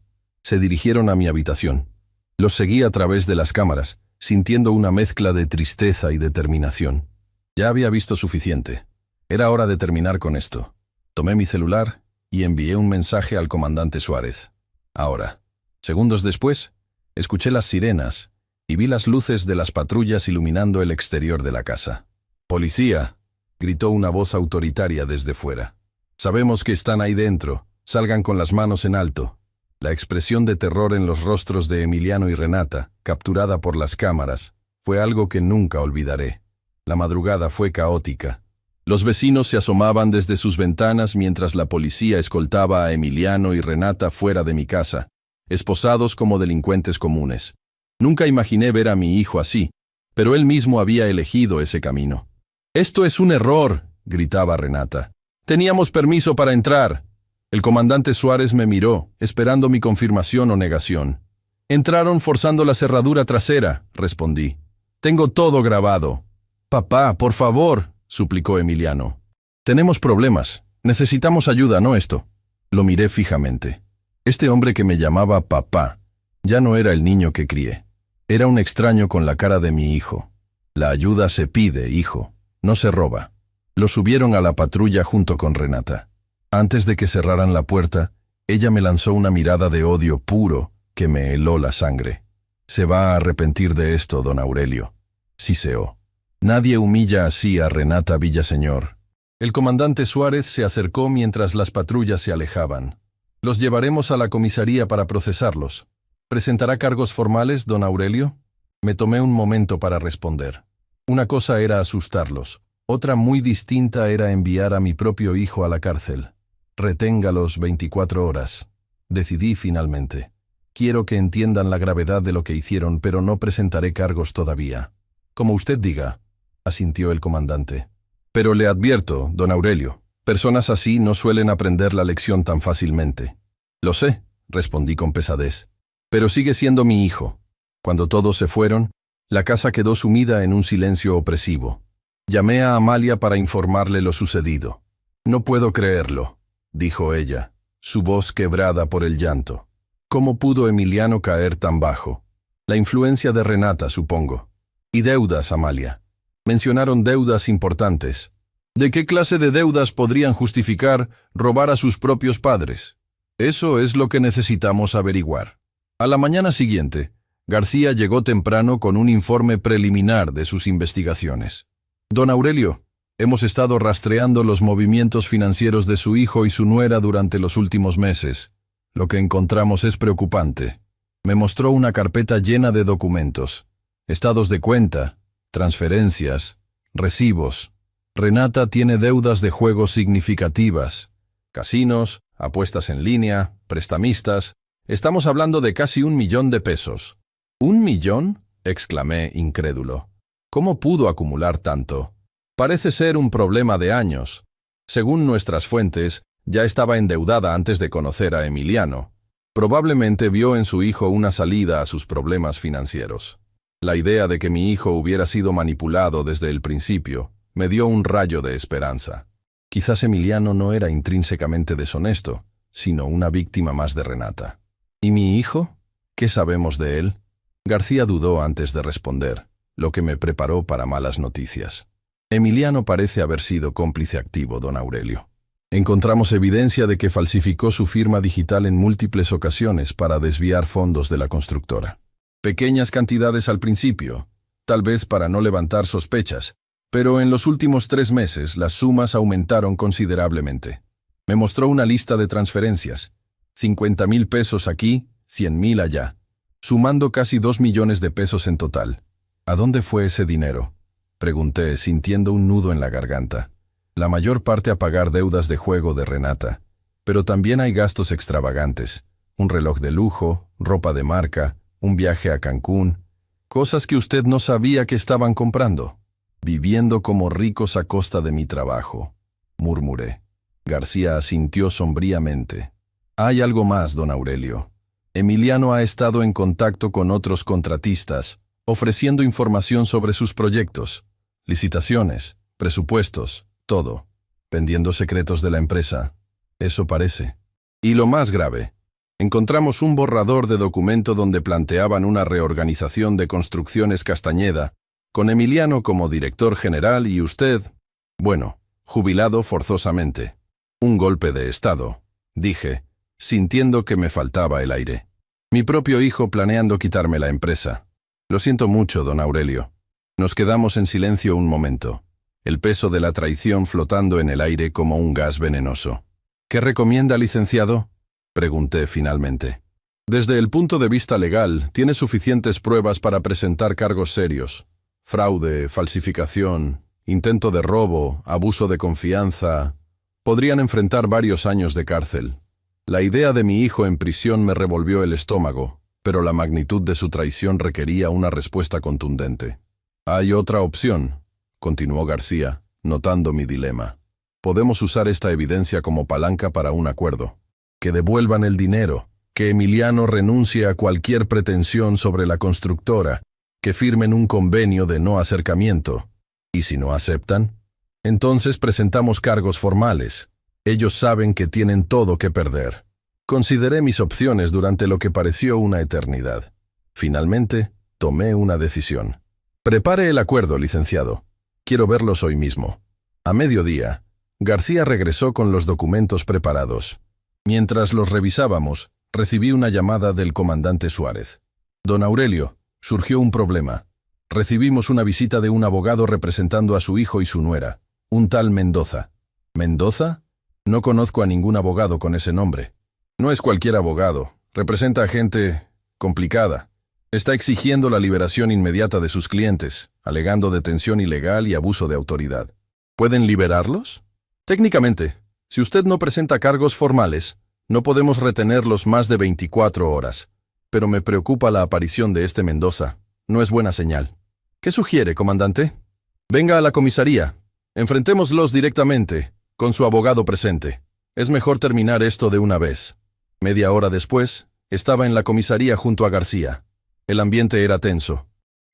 Se dirigieron a mi habitación. Los seguí a través de las cámaras, sintiendo una mezcla de tristeza y determinación. Ya había visto suficiente. Era hora de terminar con esto. Tomé mi celular y envié un mensaje al comandante Suárez. Ahora, segundos después, escuché las sirenas y vi las luces de las patrullas iluminando el exterior de la casa. «Policía», gritó una voz autoritaria desde fuera. «Sabemos que están ahí dentro. Salgan con las manos en alto». La expresión de terror en los rostros de Emiliano y Renata, capturada por las cámaras, fue algo que nunca olvidaré. La madrugada fue caótica. Los vecinos se asomaban desde sus ventanas mientras la policía escoltaba a Emiliano y Renata fuera de mi casa, esposados como delincuentes comunes. Nunca imaginé ver a mi hijo así, pero él mismo había elegido ese camino. «Esto es un error», gritaba Renata. «Teníamos permiso para entrar». El comandante Suárez me miró, esperando mi confirmación o negación. «Entraron forzando la cerradura trasera», respondí. «Tengo todo grabado». «Papá, por favor», suplicó Emiliano. «Tenemos problemas. Necesitamos ayuda, no esto». Lo miré fijamente. Este hombre que me llamaba papá ya no era el niño que crié. Era un extraño con la cara de mi hijo. «La ayuda se pide, hijo, no se roba». Lo subieron a la patrulla junto con Renata. Antes de que cerraran la puerta, ella me lanzó una mirada de odio puro que me heló la sangre. «Se va a arrepentir de esto, don Aurelio», siseó. «Nadie humilla así a Renata Villaseñor». El comandante Suárez se acercó mientras las patrullas se alejaban. «Los llevaremos a la comisaría para procesarlos. ¿Presentará cargos formales, don Aurelio?» Me tomé un momento para responder. Una cosa era asustarlos. Otra muy distinta era enviar a mi propio hijo a la cárcel. «Reténgalos 24 horas», decidí finalmente. «Quiero que entiendan la gravedad de lo que hicieron, pero no presentaré cargos todavía». «Como usted diga», asintió el comandante. «Pero le advierto, don Aurelio, personas así no suelen aprender la lección tan fácilmente». «Lo sé», respondí con pesadez. «Pero sigue siendo mi hijo». Cuando todos se fueron, La casa quedó sumida en un silencio opresivo. Llamé a Amalia para informarle lo sucedido. «No puedo creerlo», dijo ella, su voz quebrada por el llanto. «¿Cómo pudo Emiliano caer tan bajo? La influencia de Renata, supongo. Y deudas, Amalia. Mencionaron deudas importantes. ¿De qué clase de deudas podrían justificar robar a sus propios padres? Eso es lo que necesitamos averiguar». A la mañana siguiente, García llegó temprano con un informe preliminar de sus investigaciones. «Don Aurelio, hemos estado rastreando los movimientos financieros de su hijo y su nuera durante los últimos meses. Lo que encontramos es preocupante». Me mostró una carpeta llena de documentos, estados de cuenta, transferencias, recibos. Renata tiene deudas de juegos significativas, casinos, apuestas en línea, prestamistas. Estamos hablando de casi 1 millón de pesos. ¿1 millón?, exclamé incrédulo. ¿Cómo pudo acumular tanto? Parece ser un problema de años. Según nuestras fuentes, ya estaba endeudada antes de conocer a Emiliano. Probablemente vio en su hijo una salida a sus problemas financieros. La idea de que mi hijo hubiera sido manipulado desde el principio me dio un rayo de esperanza. Quizás Emiliano no era intrínsecamente deshonesto, sino una víctima más de Renata. ¿Y mi hijo? ¿Qué sabemos de él? García dudó antes de responder, lo que me preparó para malas noticias. Emiliano parece haber sido cómplice activo, don Aurelio. Encontramos evidencia de que falsificó su firma digital en múltiples ocasiones para desviar fondos de la constructora. Pequeñas cantidades al principio, tal vez para no levantar sospechas, pero en los últimos 3 meses las sumas aumentaron considerablemente. Me mostró una lista de transferencias, 50,000 pesos aquí, 100,000 allá, sumando casi 2 millones de pesos en total. ¿A dónde fue ese dinero?, pregunté, sintiendo un nudo en la garganta. La mayor parte a pagar deudas de juego de Renata, pero también hay gastos extravagantes, un reloj de lujo, ropa de marca, un viaje a Cancún, cosas que usted no sabía que estaban comprando. Viviendo como ricos a costa de mi trabajo, murmuré. García asintió sombríamente. Hay algo más, don Aurelio. Emiliano ha estado en contacto con otros contratistas, ofreciendo información sobre sus proyectos, licitaciones, presupuestos, todo, vendiendo secretos de la empresa. Eso parece. Y lo más grave, encontramos un borrador de documento donde planteaban una reorganización de Construcciones Castañeda, con Emiliano como director general y usted, bueno, jubilado forzosamente. Un golpe de estado, dije, sintiendo que me faltaba el aire. Mi propio hijo planeando quitarme la empresa. Lo siento mucho, don Aurelio. Nos quedamos en silencio un momento, el peso de la traición flotando en el aire como un gas venenoso. ¿Qué recomienda, licenciado?, pregunté finalmente. Desde el punto de vista legal, tiene suficientes pruebas para presentar cargos serios. Fraude, falsificación, intento de robo, abuso de confianza. Podrían enfrentar varios años de cárcel. La idea de mi hijo en prisión me revolvió el estómago, pero la magnitud de su traición requería una respuesta contundente. Hay otra opción, continuó García, notando mi dilema. Podemos usar esta evidencia como palanca para un acuerdo. Que devuelvan el dinero, que Emiliano renuncie a cualquier pretensión sobre la constructora, que firmen un convenio de no acercamiento. ¿Y si no aceptan? Entonces presentamos cargos formales. Ellos saben que tienen todo que perder. Consideré mis opciones durante lo que pareció una eternidad. Finalmente, tomé una decisión. Prepare el acuerdo, licenciado. Quiero verlos hoy mismo. A mediodía, García regresó con los documentos preparados. Mientras los revisábamos, recibí una llamada del comandante Suárez. Don Aurelio, surgió un problema. Recibimos una visita de un abogado representando a su hijo y su nuera, un tal Mendoza. ¿Mendoza? No conozco a ningún abogado con ese nombre. No es cualquier abogado. Representa a gente complicada. Está exigiendo la liberación inmediata de sus clientes, alegando detención ilegal y abuso de autoridad. ¿Pueden liberarlos? Técnicamente, si usted no presenta cargos formales, no podemos retenerlos más de 24 horas. Pero me preocupa la aparición de este Mendoza. No es buena señal. ¿Qué sugiere, comandante? Venga a la comisaría. Enfrentémoslos directamente, con su abogado presente. Es mejor terminar esto de una vez. Media hora después, estaba en la comisaría junto a García. El ambiente era tenso.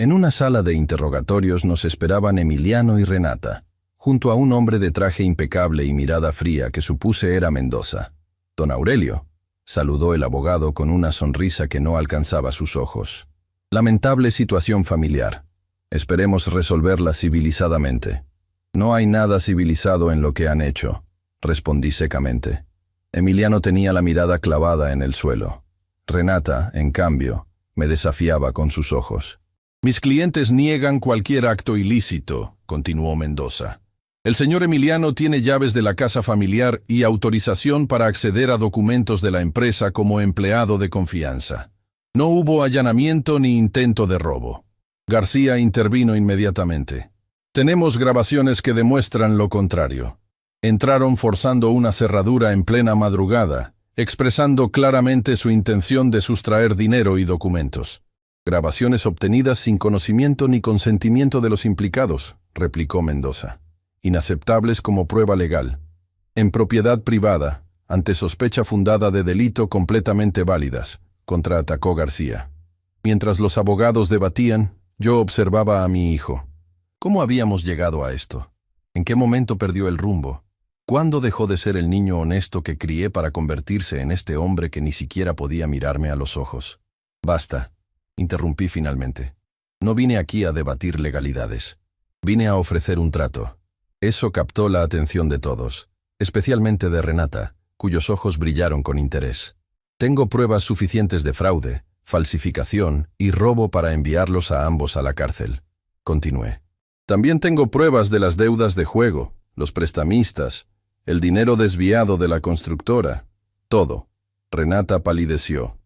En una sala de interrogatorios nos esperaban Emiliano y Renata, junto a un hombre de traje impecable y mirada fría que supuse era Mendoza. «Don Aurelio», saludó el abogado con una sonrisa que no alcanzaba sus ojos. «Lamentable situación familiar. Esperemos resolverla civilizadamente». «No hay nada civilizado en lo que han hecho», respondí secamente. Emiliano tenía la mirada clavada en el suelo. Renata, en cambio, me desafiaba con sus ojos. «Mis clientes niegan cualquier acto ilícito», continuó Mendoza. «El señor Emiliano tiene llaves de la casa familiar y autorización para acceder a documentos de la empresa como empleado de confianza. No hubo allanamiento ni intento de robo». García intervino inmediatamente. «Tenemos grabaciones que demuestran lo contrario. Entraron forzando una cerradura en plena madrugada, expresando claramente su intención de sustraer dinero y documentos». «Grabaciones obtenidas sin conocimiento ni consentimiento de los implicados», replicó Mendoza. «Inaceptables como prueba legal. En propiedad privada, ante sospecha fundada de delito completamente válidas», contraatacó García. Mientras los abogados debatían, yo observaba a mi hijo. ¿Cómo habíamos llegado a esto? ¿En qué momento perdió el rumbo? ¿Cuándo dejó de ser el niño honesto que crié para convertirse en este hombre que ni siquiera podía mirarme a los ojos? «Basta», interrumpí finalmente. «No vine aquí a debatir legalidades. Vine a ofrecer un trato». Eso captó la atención de todos, especialmente de Renata, cuyos ojos brillaron con interés. «Tengo pruebas suficientes de fraude, falsificación y robo para enviarlos a ambos a la cárcel», continué. «También tengo pruebas de las deudas de juego, los prestamistas, el dinero desviado de la constructora, todo». Renata palideció.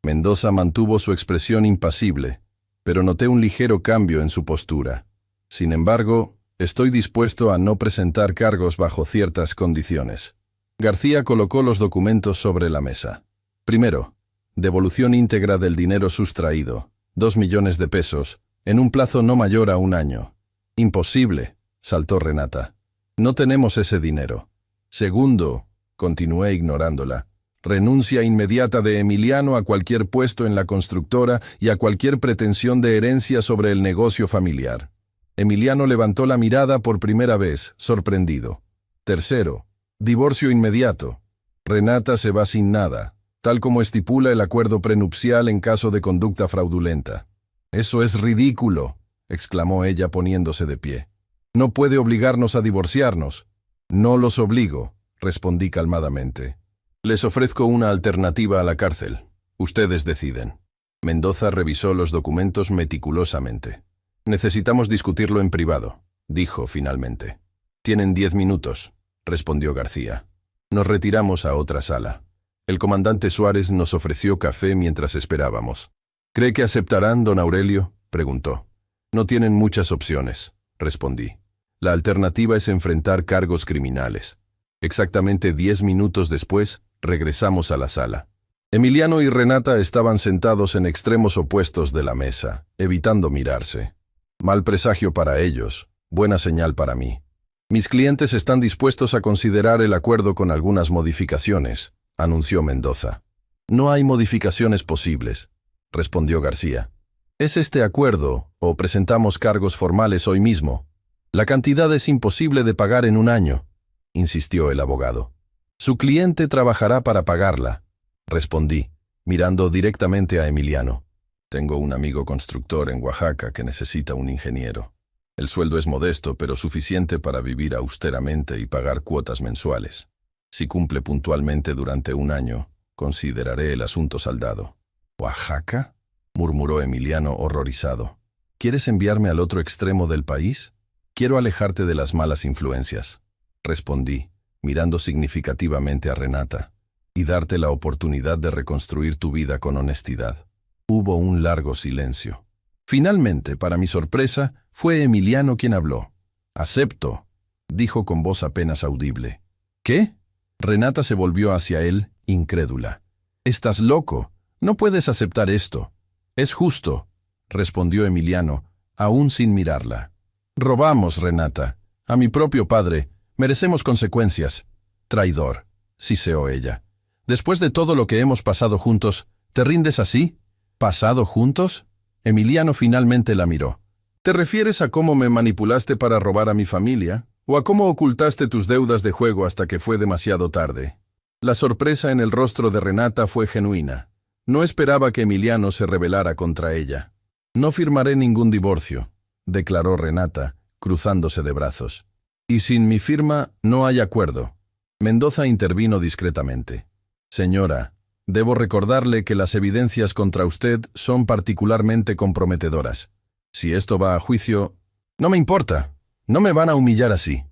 Mendoza mantuvo su expresión impasible, pero noté un ligero cambio en su postura. «Sin embargo, estoy dispuesto a no presentar cargos bajo ciertas condiciones». García colocó los documentos sobre la mesa. Primero, devolución íntegra del dinero sustraído, 2 millones de pesos, en un plazo no mayor a 1 año. «Imposible», saltó Renata. «No tenemos ese dinero». Segundo, continué ignorándola, renuncia inmediata de Emiliano a cualquier puesto en la constructora y a cualquier pretensión de herencia sobre el negocio familiar. Emiliano levantó la mirada por primera vez, sorprendido. Tercero, divorcio inmediato. Renata se va sin nada, tal como estipula el acuerdo prenupcial en caso de conducta fraudulenta. «Eso es ridículo», exclamó ella poniéndose de pie. «No puede obligarnos a divorciarnos». «No los obligo», respondí calmadamente. «Les ofrezco una alternativa a la cárcel. Ustedes deciden». Mendoza revisó los documentos meticulosamente. «Necesitamos discutirlo en privado», dijo finalmente. «Tienen 10 minutos», respondió García. Nos retiramos a otra sala. El comandante Suárez nos ofreció café mientras esperábamos. «¿Cree que aceptarán, don Aurelio?», preguntó. «No tienen muchas opciones», respondí. «La alternativa es enfrentar cargos criminales». Exactamente 10 minutos después, regresamos a la sala. Emiliano y Renata estaban sentados en extremos opuestos de la mesa, evitando mirarse. Mal presagio para ellos, buena señal para mí. «Mis clientes están dispuestos a considerar el acuerdo con algunas modificaciones», anunció Mendoza. «No hay modificaciones posibles», respondió García. «Es este acuerdo, o presentamos cargos formales hoy mismo. La cantidad es imposible de pagar en 1 año», insistió el abogado. «Su cliente trabajará para pagarla», respondí, mirando directamente a Emiliano. «Tengo un amigo constructor en Oaxaca que necesita un ingeniero. El sueldo es modesto, pero suficiente para vivir austeramente y pagar cuotas mensuales. Si cumple puntualmente durante 1 año, consideraré el asunto saldado». «¿Oaxaca?», murmuró Emiliano horrorizado. «¿Quieres enviarme al otro extremo del país?». «Quiero alejarte de las malas influencias», respondí, mirando significativamente a Renata, «y darte la oportunidad de reconstruir tu vida con honestidad». Hubo un largo silencio. Finalmente, para mi sorpresa, fue Emiliano quien habló. «Acepto», dijo con voz apenas audible. «¿Qué?». Renata se volvió hacia él, incrédula. «Estás loco. No puedes aceptar esto». «Es justo», respondió Emiliano, aún sin mirarla. «Robamos, Renata. A mi propio padre. Merecemos consecuencias». «Traidor», siseó ella. «Después de todo lo que hemos pasado juntos, ¿te rindes así? ¿Pasado juntos?». Emiliano finalmente la miró. ¿Te refieres a cómo me manipulaste para robar a mi familia? ¿O a cómo ocultaste tus deudas de juego hasta que fue demasiado tarde? La sorpresa en el rostro de Renata fue genuina. No esperaba que Emiliano se rebelara contra ella. No firmaré ningún divorcio, declaró Renata, cruzándose de brazos. Y sin mi firma no hay acuerdo. Mendoza intervino discretamente. Señora, debo recordarle que las evidencias contra usted son particularmente comprometedoras. Si esto va a juicio... No me importa. No me van a humillar así.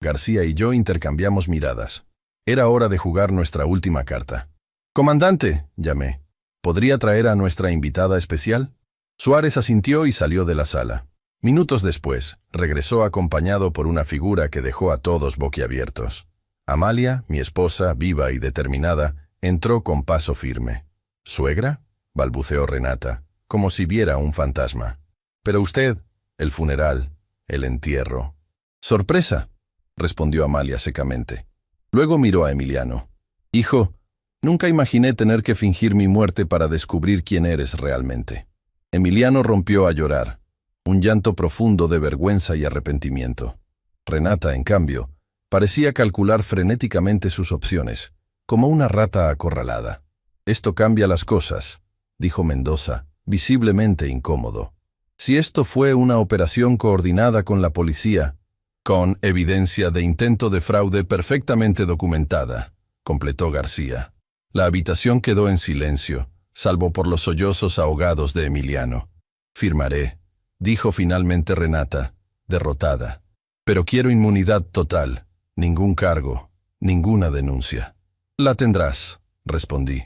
García y yo intercambiamos miradas. Era hora de jugar nuestra última carta. «Comandante», llamé, «¿podría traer a nuestra invitada especial?» Suárez asintió y salió de la sala. Minutos después, regresó acompañado por una figura que dejó a todos boquiabiertos. Amalia, mi esposa, viva y determinada, entró con paso firme. «¿Suegra?», balbuceó Renata, como si viera un fantasma. «Pero usted, el funeral, el entierro». «Sorpresa», respondió Amalia secamente. Luego miró a Emiliano. «Hijo, nunca imaginé tener que fingir mi muerte para descubrir quién eres realmente». Emiliano rompió a llorar, un llanto profundo de vergüenza y arrepentimiento. Renata, en cambio, parecía calcular frenéticamente sus opciones, como una rata acorralada. «Esto cambia las cosas», dijo Mendoza, visiblemente incómodo. «Si esto fue una operación coordinada con la policía, con evidencia de intento de fraude perfectamente documentada», completó García. La habitación quedó en silencio, salvo por los sollozos ahogados de Emiliano. «Firmaré», dijo finalmente Renata, derrotada. «Pero quiero inmunidad total, ningún cargo, ninguna denuncia». «La tendrás», respondí,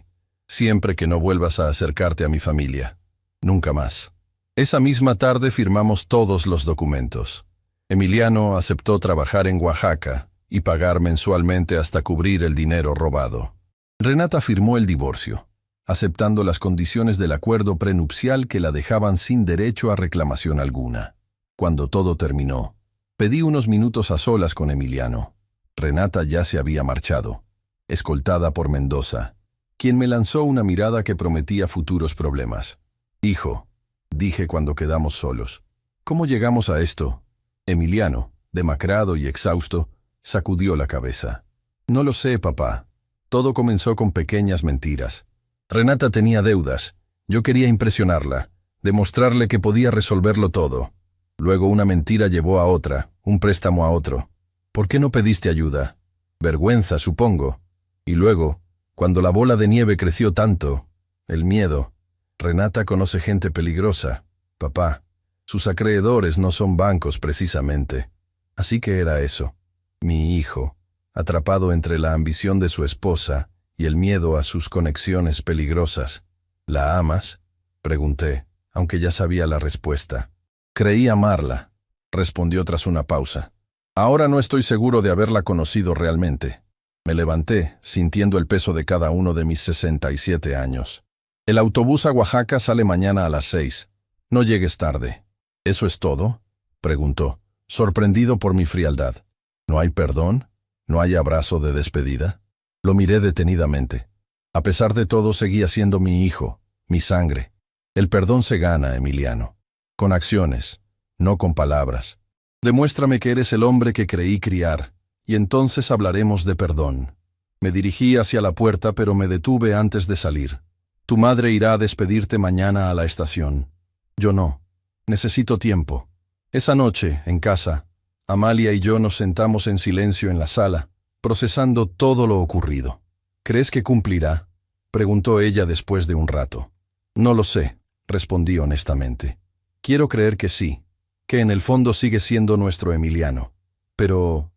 «siempre que no vuelvas a acercarte a mi familia. Nunca más». Esa misma tarde firmamos todos los documentos. Emiliano aceptó trabajar en Oaxaca y pagar mensualmente hasta cubrir el dinero robado. Renata firmó el divorcio, aceptando las condiciones del acuerdo prenupcial que la dejaban sin derecho a reclamación alguna. Cuando todo terminó, pedí unos minutos a solas con Emiliano. Renata ya se había marchado, escoltada por Mendoza, quien me lanzó una mirada que prometía futuros problemas. «Hijo», dije cuando quedamos solos, «¿cómo llegamos a esto?» Emiliano, demacrado y exhausto, sacudió la cabeza. «No lo sé, papá. Todo comenzó con pequeñas mentiras. Renata tenía deudas. Yo quería impresionarla, demostrarle que podía resolverlo todo. Luego una mentira llevó a otra, un préstamo a otro. ¿Por qué no pediste ayuda? Vergüenza, supongo. Y luego, cuando la bola de nieve creció tanto, el miedo. Renata conoce gente peligrosa, papá. Sus acreedores no son bancos precisamente. Así que era eso. Mi hijo, atrapado entre la ambición de su esposa y el miedo a sus conexiones peligrosas. ¿La amas?», pregunté, aunque ya sabía la respuesta. «Creí amarla», respondió tras una pausa. «Ahora no estoy seguro de haberla conocido realmente». Me levanté, sintiendo el peso de cada uno de mis 67 años. «El autobús a Oaxaca sale mañana a las 6. No llegues tarde». «¿Eso es todo?», preguntó, sorprendido por mi frialdad. «¿No hay perdón? ¿No hay abrazo de despedida?». Lo miré detenidamente. A pesar de todo, seguía siendo mi hijo, mi sangre. El perdón se gana, Emiliano. Con acciones, no con palabras. Demuéstrame que eres el hombre que creí criar, y entonces hablaremos de perdón. Me dirigí hacia la puerta, pero me detuve antes de salir. Tu madre irá a despedirte mañana a la estación. Yo no. Necesito tiempo. Esa noche, en casa, Amalia y yo nos sentamos en silencio en la sala, procesando todo lo ocurrido. «¿Crees que cumplirá?», preguntó ella después de un rato. «No lo sé», respondí honestamente. «Quiero creer que sí, que en el fondo sigue siendo nuestro Emiliano. Pero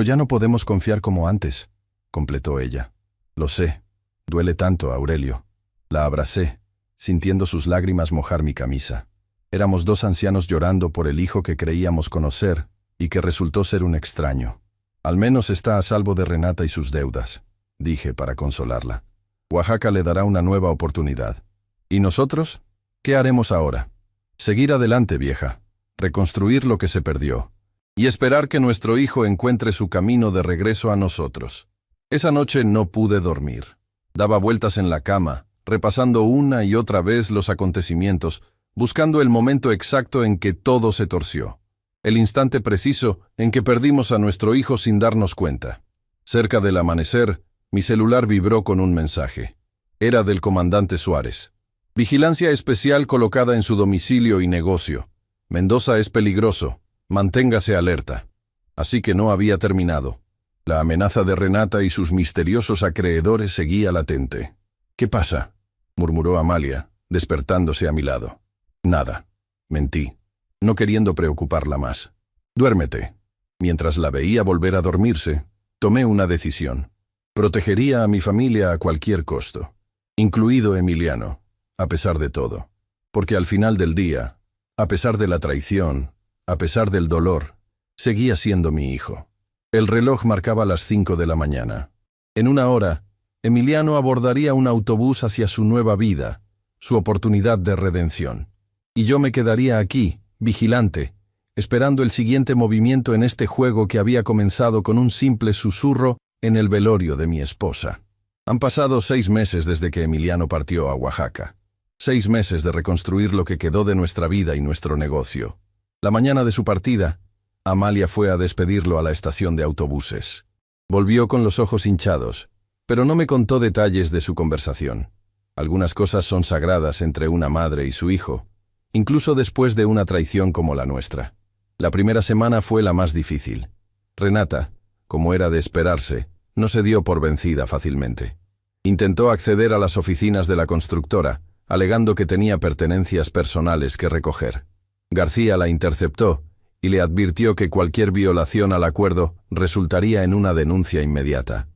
ya no podemos confiar como antes», completó ella. «Lo sé. Duele tanto, Aurelio». La abracé, sintiendo sus lágrimas mojar mi camisa. Éramos dos ancianos llorando por el hijo que creíamos conocer y que resultó ser un extraño. «Al menos está a salvo de Renata y sus deudas», dije para consolarla. «Oaxaca le dará una nueva oportunidad. ¿Y nosotros? ¿Qué haremos ahora?» «Seguir adelante, vieja. Reconstruir lo que se perdió. Y esperar que nuestro hijo encuentre su camino de regreso a nosotros». Esa noche no pude dormir. Daba vueltas en la cama, repasando una y otra vez los acontecimientos, buscando el momento exacto en que todo se torció. El instante preciso en que perdimos a nuestro hijo sin darnos cuenta. Cerca del amanecer, mi celular vibró con un mensaje. Era del comandante Suárez. Vigilancia especial colocada en su domicilio y negocio. Mendoza es peligroso. Manténgase alerta. Así que no había terminado. La amenaza de Renata y sus misteriosos acreedores seguía latente. «¿Qué pasa?», murmuró Amalia, despertándose a mi lado. «Nada», mentí, no queriendo preocuparla más. «Duérmete». Mientras la veía volver a dormirse, tomé una decisión. Protegería a mi familia a cualquier costo, incluido Emiliano, a pesar de todo. Porque al final del día, a pesar de la traición, a pesar del dolor, seguía siendo mi hijo. El reloj marcaba las 5 de la mañana. En una hora, Emiliano abordaría un autobús hacia su nueva vida, su oportunidad de redención. Y yo me quedaría aquí, vigilante, esperando el siguiente movimiento en este juego que había comenzado con un simple susurro en el velorio de mi esposa. Han pasado 6 meses desde que Emiliano partió a Oaxaca. 6 meses de reconstruir lo que quedó de nuestra vida y nuestro negocio. La mañana de su partida, Amalia fue a despedirlo a la estación de autobuses. Volvió con los ojos hinchados, pero no me contó detalles de su conversación. Algunas cosas son sagradas entre una madre y su hijo, incluso después de una traición como la nuestra. La primera semana fue la más difícil. Renata, como era de esperarse, no se dio por vencida fácilmente. Intentó acceder a las oficinas de la constructora, alegando que tenía pertenencias personales que recoger. García la interceptó y le advirtió que cualquier violación al acuerdo resultaría en una denuncia inmediata.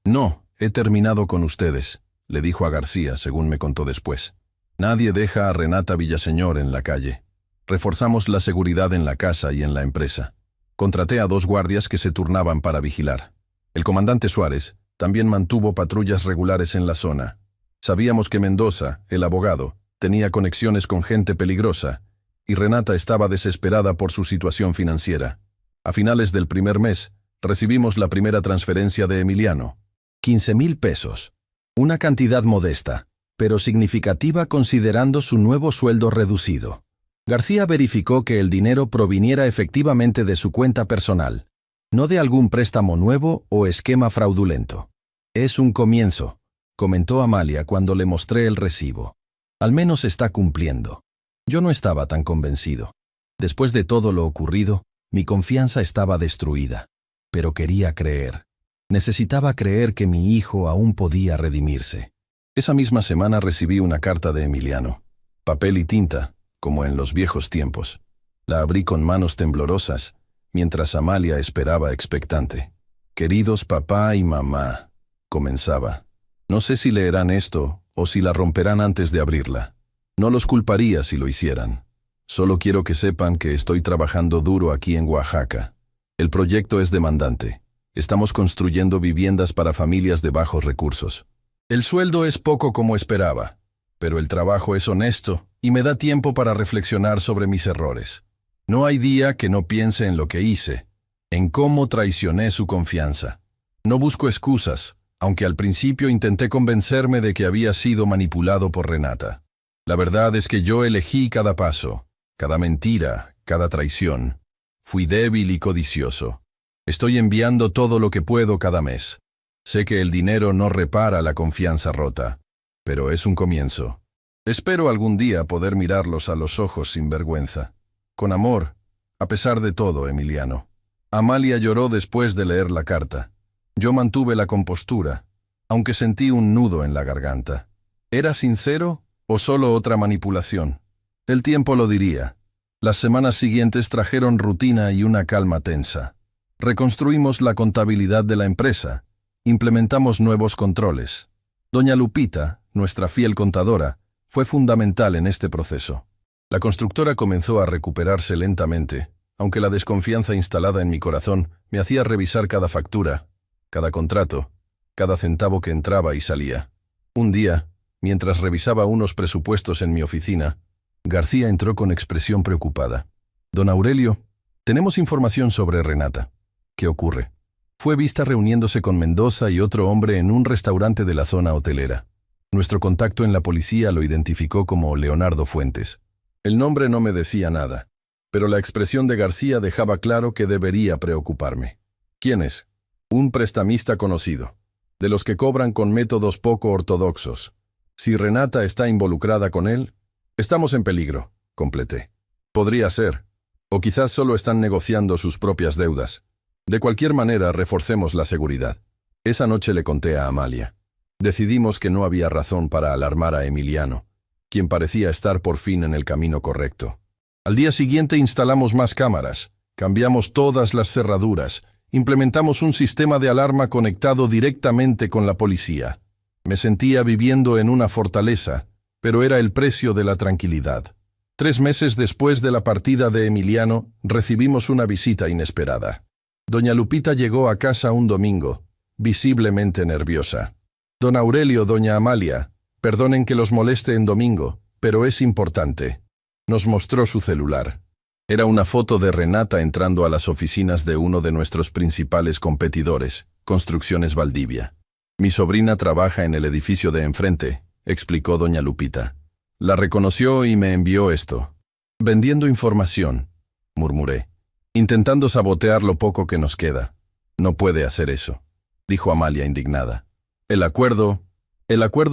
«No, he terminado con ustedes», le dijo a García, según me contó después. «Nadie deja a Renata Villaseñor en la calle. Reforzamos la seguridad en la casa y en la empresa. Contraté a 2 guardias que se turnaban para vigilar. El comandante Suárez también mantuvo patrullas regulares en la zona. Sabíamos que Mendoza, el abogado, tenía conexiones con gente peligrosa, y Renata estaba desesperada por su situación financiera. A finales del primer mes, recibimos la primera transferencia de Emiliano. 15,000 pesos. Una cantidad modesta, pero significativa considerando su nuevo sueldo reducido. García verificó que el dinero proviniera efectivamente de su cuenta personal, no de algún préstamo nuevo o esquema fraudulento. «Es un comienzo», comentó Amalia cuando le mostré el recibo. «Al menos está cumpliendo». Yo no estaba tan convencido. Después de todo lo ocurrido, mi confianza estaba destruida. Pero quería creer. Necesitaba creer que mi hijo aún podía redimirse. Esa misma semana recibí una carta de Emiliano. Papel y tinta, como en los viejos tiempos. La abrí con manos temblorosas, mientras Amalia esperaba expectante. «Queridos papá y mamá», comenzaba. «No sé si leerán esto o si la romperán antes de abrirla. No los culparía si lo hicieran. Solo quiero que sepan que estoy trabajando duro aquí en Oaxaca. El proyecto es demandante. Estamos construyendo viviendas para familias de bajos recursos. El sueldo es poco como esperaba, pero el trabajo es honesto y me da tiempo para reflexionar sobre mis errores. No hay día que no piense en lo que hice, en cómo traicioné su confianza. No busco excusas, aunque al principio intenté convencerme de que había sido manipulado por Renata. La verdad es que yo elegí cada paso, cada mentira, cada traición. Fui débil y codicioso. Estoy enviando todo lo que puedo cada mes. Sé que el dinero no repara la confianza rota, pero es un comienzo. Espero algún día poder mirarlos a los ojos sin vergüenza. Con amor, a pesar de todo, Emiliano». Amalia lloró después de leer la carta. Yo mantuve la compostura, aunque sentí un nudo en la garganta. ¿Era sincero o solo otra manipulación? El tiempo lo diría. Las semanas siguientes trajeron rutina y una calma tensa. Reconstruimos la contabilidad de la empresa. Implementamos nuevos controles. Doña Lupita, nuestra fiel contadora, fue fundamental en este proceso. La constructora comenzó a recuperarse lentamente, aunque la desconfianza instalada en mi corazón me hacía revisar cada factura, cada contrato, cada centavo que entraba y salía. Un día, mientras revisaba unos presupuestos en mi oficina, García entró con expresión preocupada. «Don Aurelio, tenemos información sobre Renata». «¿Qué ocurre?» «Fue vista reuniéndose con Mendoza y otro hombre en un restaurante de la zona hotelera. Nuestro contacto en la policía lo identificó como Leonardo Fuentes. El nombre no me decía nada, pero la expresión de García dejaba claro que debería preocuparme. ¿Quién es? Un prestamista conocido, de los que cobran con métodos poco ortodoxos. Si Renata está involucrada con él, estamos en peligro, completé. Podría ser. O quizás solo están negociando sus propias deudas. De cualquier manera, reforcemos la seguridad. Esa noche le conté a Amalia. Decidimos que no había razón para alarmar a Emiliano, quien parecía estar por fin en el camino correcto. Al día siguiente instalamos más cámaras, cambiamos todas las cerraduras, implementamos un sistema de alarma conectado directamente con la policía. Me sentía viviendo en una fortaleza, pero era el precio de la tranquilidad. 3 meses después de la partida de Emiliano, recibimos una visita inesperada. Doña Lupita llegó a casa un domingo, visiblemente nerviosa. Don Aurelio, doña Amalia, perdonen que los moleste en domingo, pero es importante. Nos mostró su celular. Era una foto de Renata entrando a las oficinas de uno de nuestros principales competidores, Construcciones Valdivia. Mi sobrina trabaja en el edificio de enfrente, explicó doña Lupita. La reconoció y me envió esto. Vendiendo información, murmuré, intentando sabotear lo poco que nos queda. No puede hacer eso, dijo Amalia indignada. El acuerdo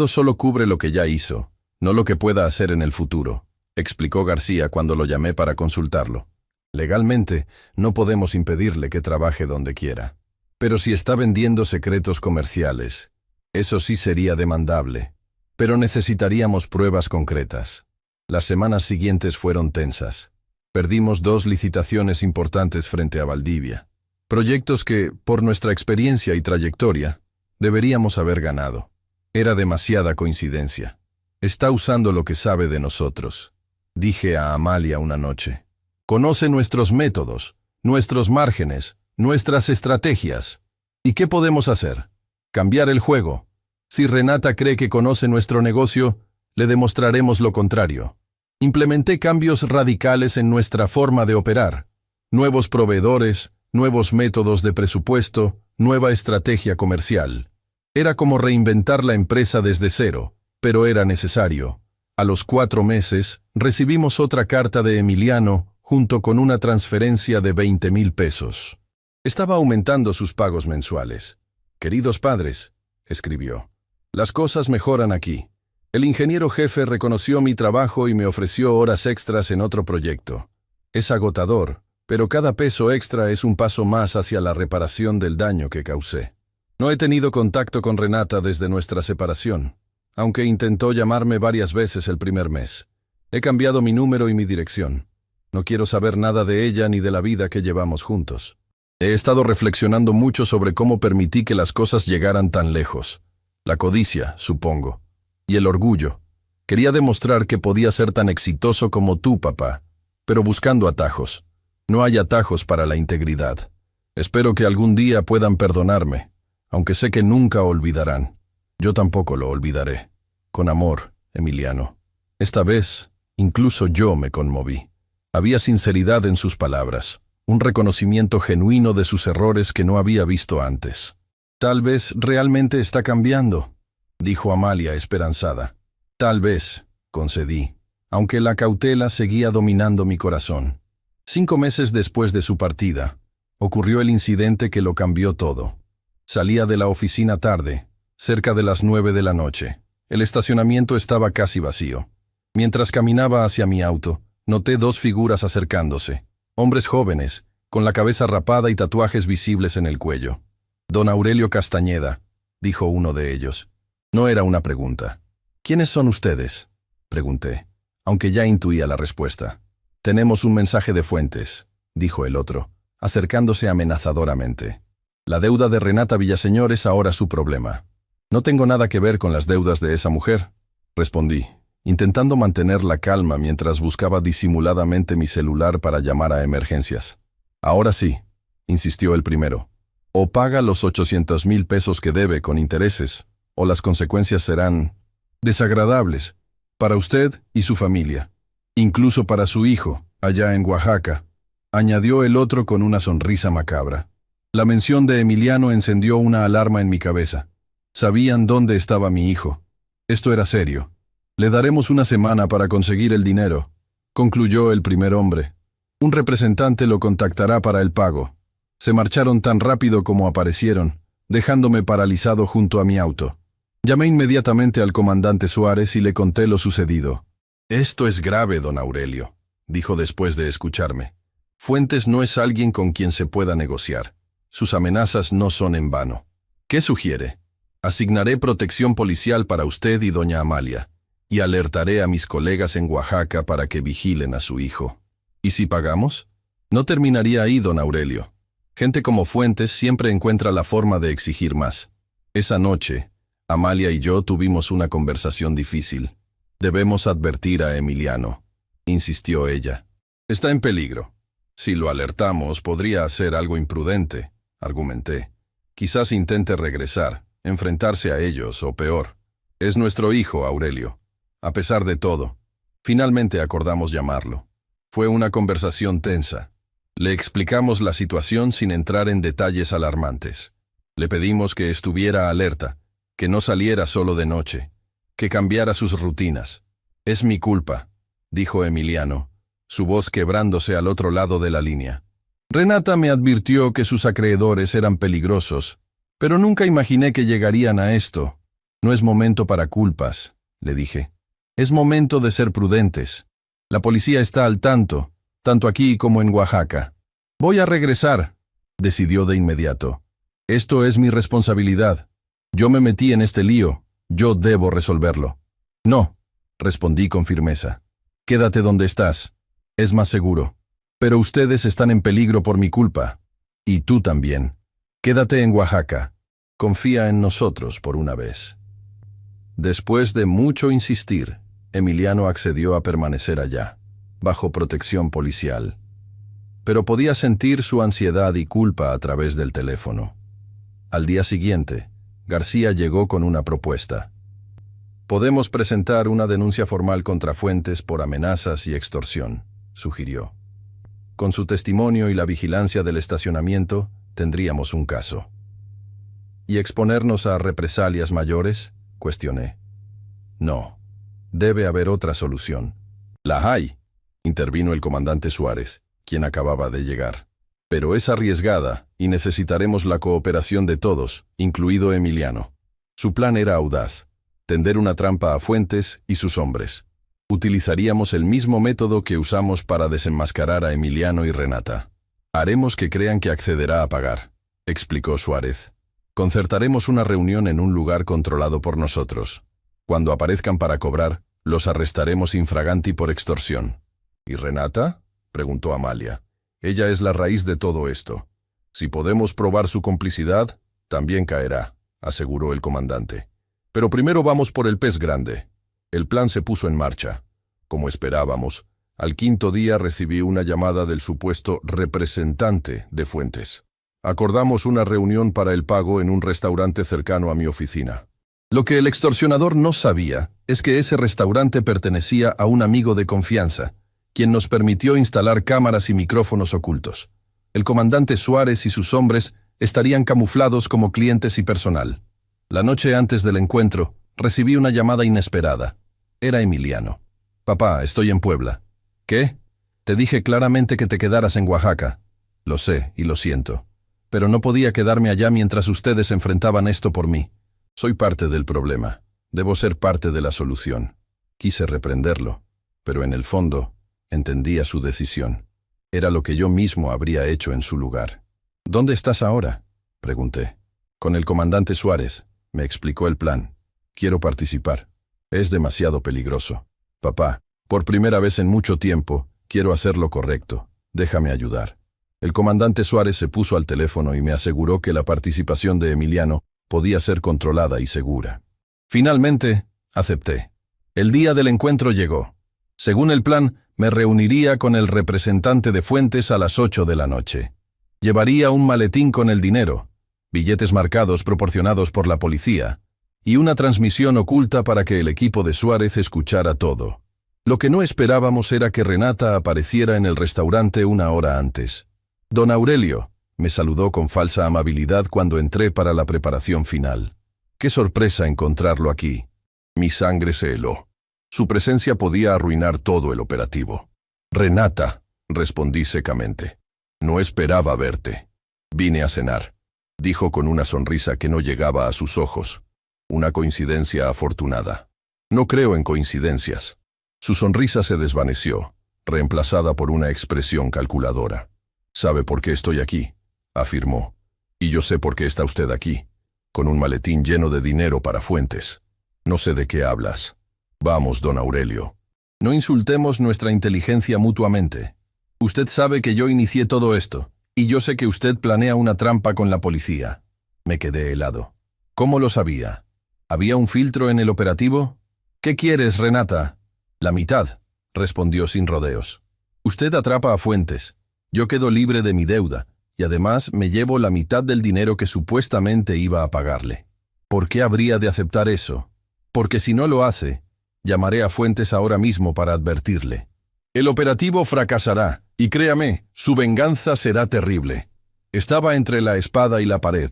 solo cubre lo que ya hizo, no lo que pueda hacer en el futuro, explicó García cuando lo llamé para consultarlo. Legalmente, no podemos impedirle que trabaje donde quiera. Pero si está vendiendo secretos comerciales, eso sí sería demandable. Pero necesitaríamos pruebas concretas. Las semanas siguientes fueron tensas. Perdimos 2 licitaciones importantes frente a Valdivia. Proyectos que, por nuestra experiencia y trayectoria, deberíamos haber ganado. Era demasiada coincidencia. Está usando lo que sabe de nosotros, dije a Amalia una noche. Conoce nuestros métodos, nuestros márgenes, nuestras estrategias. ¿Y qué podemos hacer? Cambiar el juego. Si Renata cree que conoce nuestro negocio, le demostraremos lo contrario. Implementé cambios radicales en nuestra forma de operar. Nuevos proveedores, nuevos métodos de presupuesto, nueva estrategia comercial. Era como reinventar la empresa desde cero, pero era necesario. A los 4 meses, recibimos otra carta de Emiliano, junto con una transferencia de 20,000 pesos. Estaba aumentando sus pagos mensuales. Queridos padres, escribió. Las cosas mejoran aquí. El ingeniero jefe reconoció mi trabajo y me ofreció horas extras en otro proyecto. Es agotador, pero cada peso extra es un paso más hacia la reparación del daño que causé. No he tenido contacto con Renata desde nuestra separación, aunque intentó llamarme varias veces el primer mes. He cambiado mi número y mi dirección. No quiero saber nada de ella ni de la vida que llevamos juntos. He estado reflexionando mucho sobre cómo permití que las cosas llegaran tan lejos. La codicia, supongo. Y el orgullo. Quería demostrar que podía ser tan exitoso como tú, papá, pero buscando atajos. No hay atajos para la integridad. Espero que algún día puedan perdonarme, aunque sé que nunca olvidarán. Yo tampoco lo olvidaré. Con amor, Emiliano. Esta vez, incluso yo me conmoví. Había sinceridad en sus palabras, un reconocimiento genuino de sus errores que no había visto antes. Tal vez realmente está cambiando, dijo Amalia esperanzada. Tal vez, concedí, aunque la cautela seguía dominando mi corazón. 5 meses después de su partida, ocurrió el incidente que lo cambió todo. Salía de la oficina tarde, cerca de las 9 de la noche. El estacionamiento estaba casi vacío. Mientras caminaba hacia mi auto, noté 2 figuras acercándose. Hombres jóvenes, con la cabeza rapada y tatuajes visibles en el cuello. Don Aurelio Castañeda, dijo uno de ellos. No era una pregunta. ¿Quiénes son ustedes?, pregunté, aunque ya intuía la respuesta. Tenemos un mensaje de fuentes, dijo el otro, acercándose amenazadoramente. La deuda de Renata Villaseñor es ahora su problema. No tengo nada que ver con las deudas de esa mujer, respondí, intentando mantener la calma mientras buscaba disimuladamente mi celular para llamar a emergencias. Ahora sí, insistió el primero. O paga los 800,000 pesos que debe con intereses, o las consecuencias serán desagradables para usted y su familia, incluso para su hijo, allá en Oaxaca, añadió el otro con una sonrisa macabra. La mención de Emiliano encendió una alarma en mi cabeza. Sabían dónde estaba mi hijo. Esto era serio. Le daremos una semana para conseguir el dinero, concluyó el primer hombre. Un representante lo contactará para el pago. Se marcharon tan rápido como aparecieron, dejándome paralizado junto a mi auto. Llamé inmediatamente al comandante Suárez y le conté lo sucedido. «Esto es grave, don Aurelio», dijo después de escucharme. «Fuentes no es alguien con quien se pueda negociar. Sus amenazas no son en vano. ¿Qué sugiere? Asignaré protección policial para usted y doña Amalia, y alertaré a mis colegas en Oaxaca para que vigilen a su hijo. ¿Y si pagamos? No terminaría ahí, don Aurelio. Gente como Fuentes siempre encuentra la forma de exigir más. Esa noche, Amalia y yo tuvimos una conversación difícil. Debemos advertir a Emiliano», insistió ella. «Está en peligro. Si lo alertamos, podría hacer algo imprudente», argumenté. «Quizás intente regresar, enfrentarse a ellos, o peor. Es nuestro hijo, Aurelio. A pesar de todo, finalmente acordamos llamarlo. Fue una conversación tensa. Le explicamos la situación sin entrar en detalles alarmantes. Le pedimos que estuviera alerta, que no saliera solo de noche, que cambiara sus rutinas. «Es mi culpa», dijo Emiliano, su voz quebrándose al otro lado de la línea. «Renata me advirtió que sus acreedores eran peligrosos, pero nunca imaginé que llegarían a esto. No es momento para culpas», le dije. «Es momento de ser prudentes. La policía está al tanto, tanto aquí como en Oaxaca. Voy a regresar», decidió de inmediato. «Esto es mi responsabilidad. Yo me metí en este lío. Yo debo resolverlo». «No», respondí con firmeza. «Quédate donde estás. Es más seguro. Pero ustedes están en peligro por mi culpa. Y tú también. Quédate en Oaxaca. Confía en nosotros por una vez». Después de mucho insistir, Emiliano accedió a permanecer allá, bajo protección policial. Pero podía sentir su ansiedad y culpa a través del teléfono. Al día siguiente, García llegó con una propuesta. «Podemos presentar una denuncia formal contra Fuentes por amenazas y extorsión», sugirió. «Con su testimonio y la vigilancia del estacionamiento, tendríamos un caso». «¿Y exponernos a represalias mayores?», cuestioné. «No. Debe haber otra solución». «La hay», intervino el comandante Suárez, quien acababa de llegar. «Pero es arriesgada y necesitaremos la cooperación de todos, incluido Emiliano». Su plan era audaz: tender una trampa a Fuentes y sus hombres. Utilizaríamos el mismo método que usamos para desenmascarar a Emiliano y Renata. «Haremos que crean que accederá a pagar», explicó Suárez. «Concertaremos una reunión en un lugar controlado por nosotros. Cuando aparezcan para cobrar, los arrestaremos infraganti por extorsión». «¿Y Renata?», preguntó Amalia. «Ella es la raíz de todo esto. Si podemos probar su complicidad, también caerá», aseguró el comandante. «Pero primero vamos por el pez grande». El plan se puso en marcha. Como esperábamos, al quinto día recibí una llamada del supuesto representante de Fuentes. Acordamos una reunión para el pago en un restaurante cercano a mi oficina. Lo que el extorsionador no sabía es que ese restaurante pertenecía a un amigo de confianza, quien nos permitió instalar cámaras y micrófonos ocultos. El comandante Suárez y sus hombres estarían camuflados como clientes y personal. La noche antes del encuentro, recibí una llamada inesperada. Era Emiliano. «Papá, estoy en Puebla». «¿Qué? Te dije claramente que te quedaras en Oaxaca». «Lo sé y lo siento. Pero no podía quedarme allá mientras ustedes enfrentaban esto por mí. Soy parte del problema. Debo ser parte de la solución». Quise reprenderlo, pero en el fondo entendía su decisión. Era lo que yo mismo habría hecho en su lugar. «¿Dónde estás ahora?», pregunté. «Con el comandante Suárez», me explicó el plan. «Quiero participar. Es demasiado peligroso. Papá, por primera vez en mucho tiempo, quiero hacer lo correcto. Déjame ayudar». El comandante Suárez se puso al teléfono y me aseguró que la participación de Emiliano podía ser controlada y segura. Finalmente, acepté. El día del encuentro llegó. Según el plan, me reuniría con el representante de Fuentes a las 8 de la noche. Llevaría un maletín con el dinero, billetes marcados proporcionados por la policía, y una transmisión oculta para que el equipo de Suárez escuchara todo. Lo que no esperábamos era que Renata apareciera en el restaurante una hora antes. «Don Aurelio», me saludó con falsa amabilidad cuando entré para la preparación final. «Qué sorpresa encontrarlo aquí». Mi sangre se heló. Su presencia podía arruinar todo el operativo. Renata, respondí secamente. No esperaba verte. Vine a cenar, dijo con una sonrisa que no llegaba a sus ojos. Una coincidencia afortunada. No creo en coincidencias. Su sonrisa se desvaneció, reemplazada por una expresión calculadora. «¿Sabe por qué estoy aquí?», afirmó. «Y yo sé por qué está usted aquí, con un maletín lleno de dinero para Fuentes. No sé de qué hablas. Vamos, don Aurelio. No insultemos nuestra inteligencia mutuamente. Usted sabe que yo inicié todo esto, y yo sé que usted planea una trampa con la policía». Me quedé helado. ¿Cómo lo sabía? ¿Había un filtro en el operativo? «¿Qué quieres, Renata?» «La mitad», respondió sin rodeos. «Usted atrapa a Fuentes. Yo quedo libre de mi deuda, y además me llevo la mitad del dinero que supuestamente iba a pagarle. ¿Por qué habría de aceptar eso? Porque si no lo hace, llamaré a Fuentes ahora mismo para advertirle. El operativo fracasará, y créame, su venganza será terrible». Estaba entre la espada y la pared,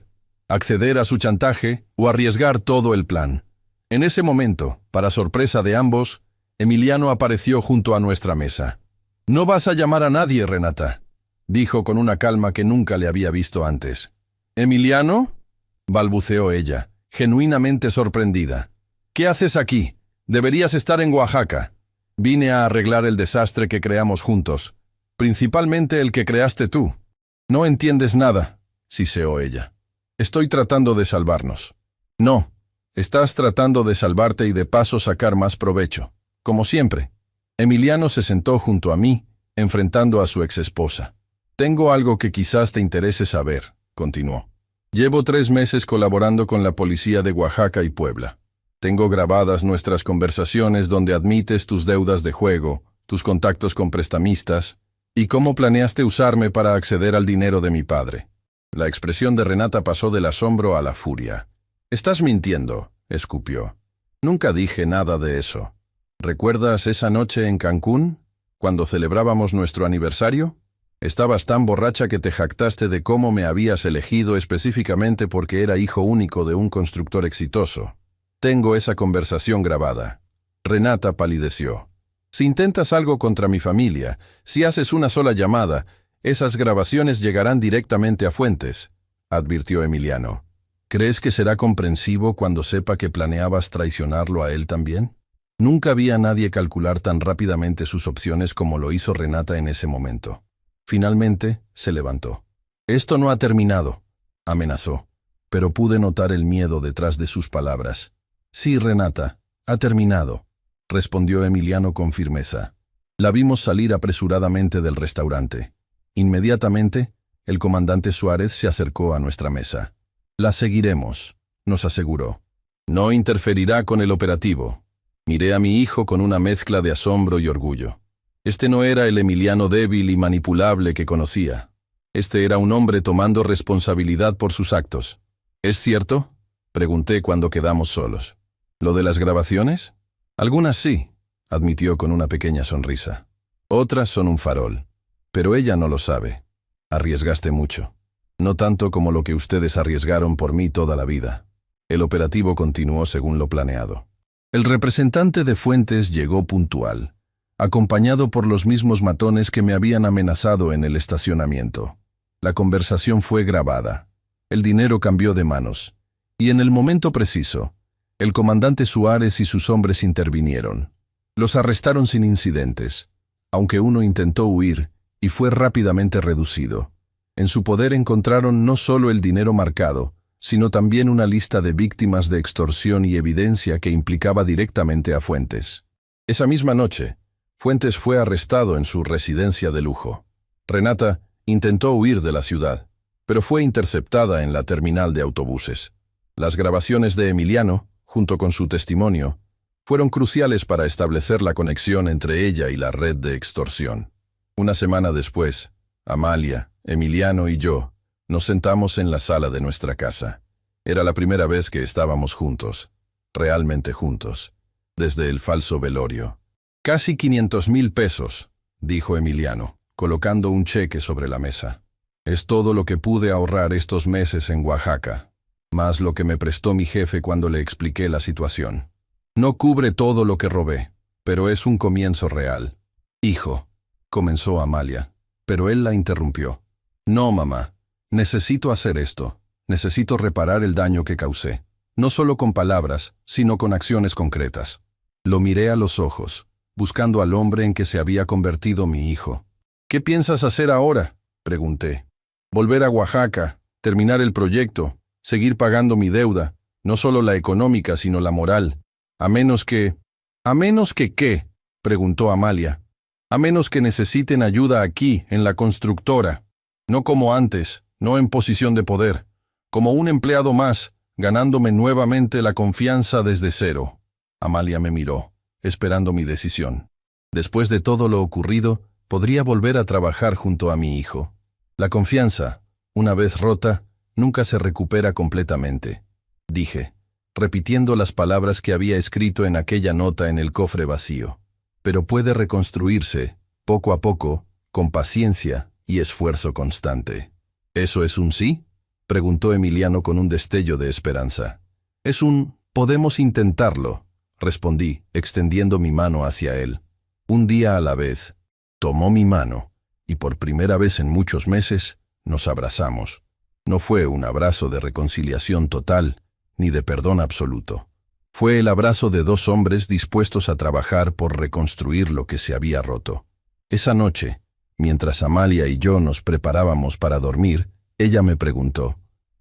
acceder a su chantaje o arriesgar todo el plan. En ese momento, para sorpresa de ambos, Emiliano apareció junto a nuestra mesa. «No vas a llamar a nadie, Renata», dijo con una calma que nunca le había visto antes. «¿Emiliano?», balbuceó ella, genuinamente sorprendida. «¿Qué haces aquí? Deberías estar en Oaxaca». «Vine a arreglar el desastre que creamos juntos, principalmente el que creaste tú». «No entiendes nada», siseó ella. «Estoy tratando de salvarnos». «No, estás tratando de salvarte y de paso sacar más provecho, como siempre». Emiliano se sentó junto a mí, enfrentando a su exesposa. «Tengo algo que quizás te interese saber», continuó. «Llevo 3 meses colaborando con la policía de Oaxaca y Puebla. Tengo grabadas nuestras conversaciones donde admites tus deudas de juego, tus contactos con prestamistas, y cómo planeaste usarme para acceder al dinero de mi padre». La expresión de Renata pasó del asombro a la furia. «Estás mintiendo», escupió. «Nunca dije nada de eso. ¿Recuerdas esa noche en Cancún, cuando celebrábamos nuestro aniversario? Estabas tan borracha que te jactaste de cómo me habías elegido específicamente porque era hijo único de un constructor exitoso. Tengo esa conversación grabada». Renata palideció. «Si intentas algo contra mi familia, si haces una sola llamada, esas grabaciones llegarán directamente a Fuentes», advirtió Emiliano. «¿Crees que será comprensivo cuando sepa que planeabas traicionarlo a él también?» Nunca vi a nadie calcular tan rápidamente sus opciones como lo hizo Renata en ese momento. Finalmente, se levantó. «Esto no ha terminado», amenazó, pero pude notar el miedo detrás de sus palabras. «Sí, Renata, ha terminado», respondió Emiliano con firmeza. La vimos salir apresuradamente del restaurante. Inmediatamente, el comandante Suárez se acercó a nuestra mesa. «La seguiremos», nos aseguró. «No interferirá con el operativo». Miré a mi hijo con una mezcla de asombro y orgullo. Este no era el Emiliano débil y manipulable que conocía. Este era un hombre tomando responsabilidad por sus actos. «¿Es cierto?», pregunté cuando quedamos solos. «¿Lo de las grabaciones?» «Algunas sí», admitió con una pequeña sonrisa. «Otras son un farol. Pero ella no lo sabe. Arriesgaste mucho. No tanto como lo que ustedes arriesgaron por mí toda la vida». El operativo continuó según lo planeado. El representante de Fuentes llegó puntual, acompañado por los mismos matones que me habían amenazado en el estacionamiento. La conversación fue grabada. El dinero cambió de manos. Y en el momento preciso, el comandante Suárez y sus hombres intervinieron. Los arrestaron sin incidentes, aunque uno intentó huir y fue rápidamente reducido. En su poder encontraron no solo el dinero marcado, sino también una lista de víctimas de extorsión y evidencia que implicaba directamente a Fuentes. Esa misma noche, Fuentes fue arrestado en su residencia de lujo. Renata intentó huir de la ciudad, pero fue interceptada en la terminal de autobuses. Las grabaciones de Emiliano, junto con su testimonio, fueron cruciales para establecer la conexión entre ella y la red de extorsión. Una semana después, Amalia, Emiliano y yo nos sentamos en la sala de nuestra casa. Era la primera vez que estábamos juntos, realmente juntos, desde el falso velorio. «Casi 500,000 pesos», dijo Emiliano, colocando un cheque sobre la mesa. «Es todo lo que pude ahorrar estos meses en Oaxaca, más lo que me prestó mi jefe cuando le expliqué la situación. No cubre todo lo que robé, pero es un comienzo real. Hijo, comenzó Amalia, pero él la interrumpió. No, mamá, necesito hacer esto. Necesito reparar el daño que causé. No solo con palabras, sino con acciones concretas. Lo miré a los ojos, buscando al hombre en que se había convertido mi hijo. ¿Qué piensas hacer ahora?, pregunté. Volver a Oaxaca, terminar el proyecto, seguir pagando mi deuda, no solo la económica, sino la moral. ¿A menos que qué?, preguntó Amalia. A menos que necesiten ayuda aquí, en la constructora. No como antes, no en posición de poder. Como un empleado más, ganándome nuevamente la confianza desde cero. Amalia me miró, esperando mi decisión. Después de todo lo ocurrido, podría volver a trabajar junto a mi hijo. La confianza, una vez rota, nunca se recupera completamente, dije, repitiendo las palabras que había escrito en aquella nota en el cofre vacío. Pero puede reconstruirse, poco a poco, con paciencia y esfuerzo constante. ¿Eso es un sí?, preguntó Emiliano con un destello de esperanza. Es un podemos intentarlo, respondí, extendiendo mi mano hacia él. Un día a la vez. Tomó mi mano, y por primera vez en muchos meses, nos abrazamos. No fue un abrazo de reconciliación total, ni de perdón absoluto. Fue el abrazo de dos hombres dispuestos a trabajar por reconstruir lo que se había roto. Esa noche, mientras Amalia y yo nos preparábamos para dormir, ella me preguntó,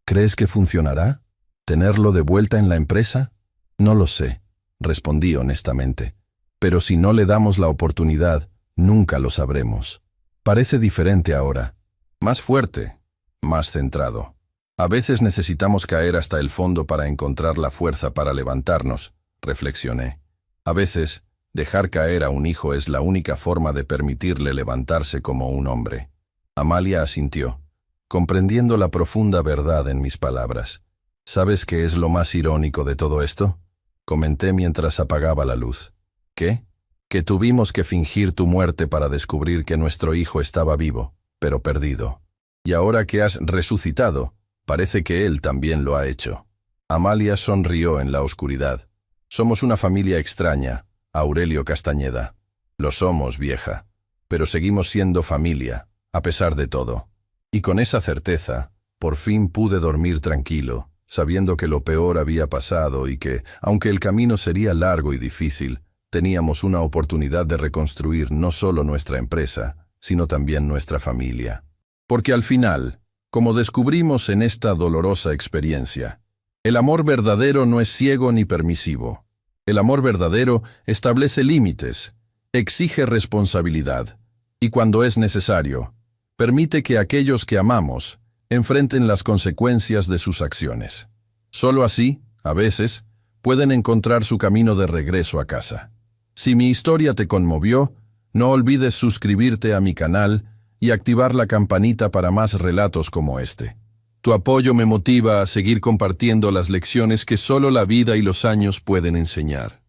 ¿crees que funcionará? ¿Tenerlo de vuelta en la empresa? No lo sé, respondí honestamente. Pero si no le damos la oportunidad, nunca lo sabremos. Parece diferente ahora, más fuerte, más centrado. A veces necesitamos caer hasta el fondo para encontrar la fuerza para levantarnos, reflexioné. A veces, dejar caer a un hijo es la única forma de permitirle levantarse como un hombre. Amalia asintió, comprendiendo la profunda verdad en mis palabras. ¿Sabes qué es lo más irónico de todo esto?, comenté mientras apagaba la luz. ¿Qué? Que tuvimos que fingir tu muerte para descubrir que nuestro hijo estaba vivo, pero perdido. Y ahora que has resucitado, parece que él también lo ha hecho. Amalia sonrió en la oscuridad. Somos una familia extraña, Aurelio Castañeda. Lo somos, vieja, pero seguimos siendo familia, a pesar de todo. Y con esa certeza, por fin pude dormir tranquilo, sabiendo que lo peor había pasado y que, aunque el camino sería largo y difícil, teníamos una oportunidad de reconstruir no solo nuestra empresa, sino también nuestra familia. Porque al final, como descubrimos en esta dolorosa experiencia, el amor verdadero no es ciego ni permisivo. El amor verdadero establece límites, exige responsabilidad, y cuando es necesario, permite que aquellos que amamos enfrenten las consecuencias de sus acciones. Solo así, a veces, pueden encontrar su camino de regreso a casa. Si mi historia te conmovió, no olvides suscribirte a mi canal y activar la campanita para más relatos como este. Tu apoyo me motiva a seguir compartiendo las lecciones que solo la vida y los años pueden enseñar.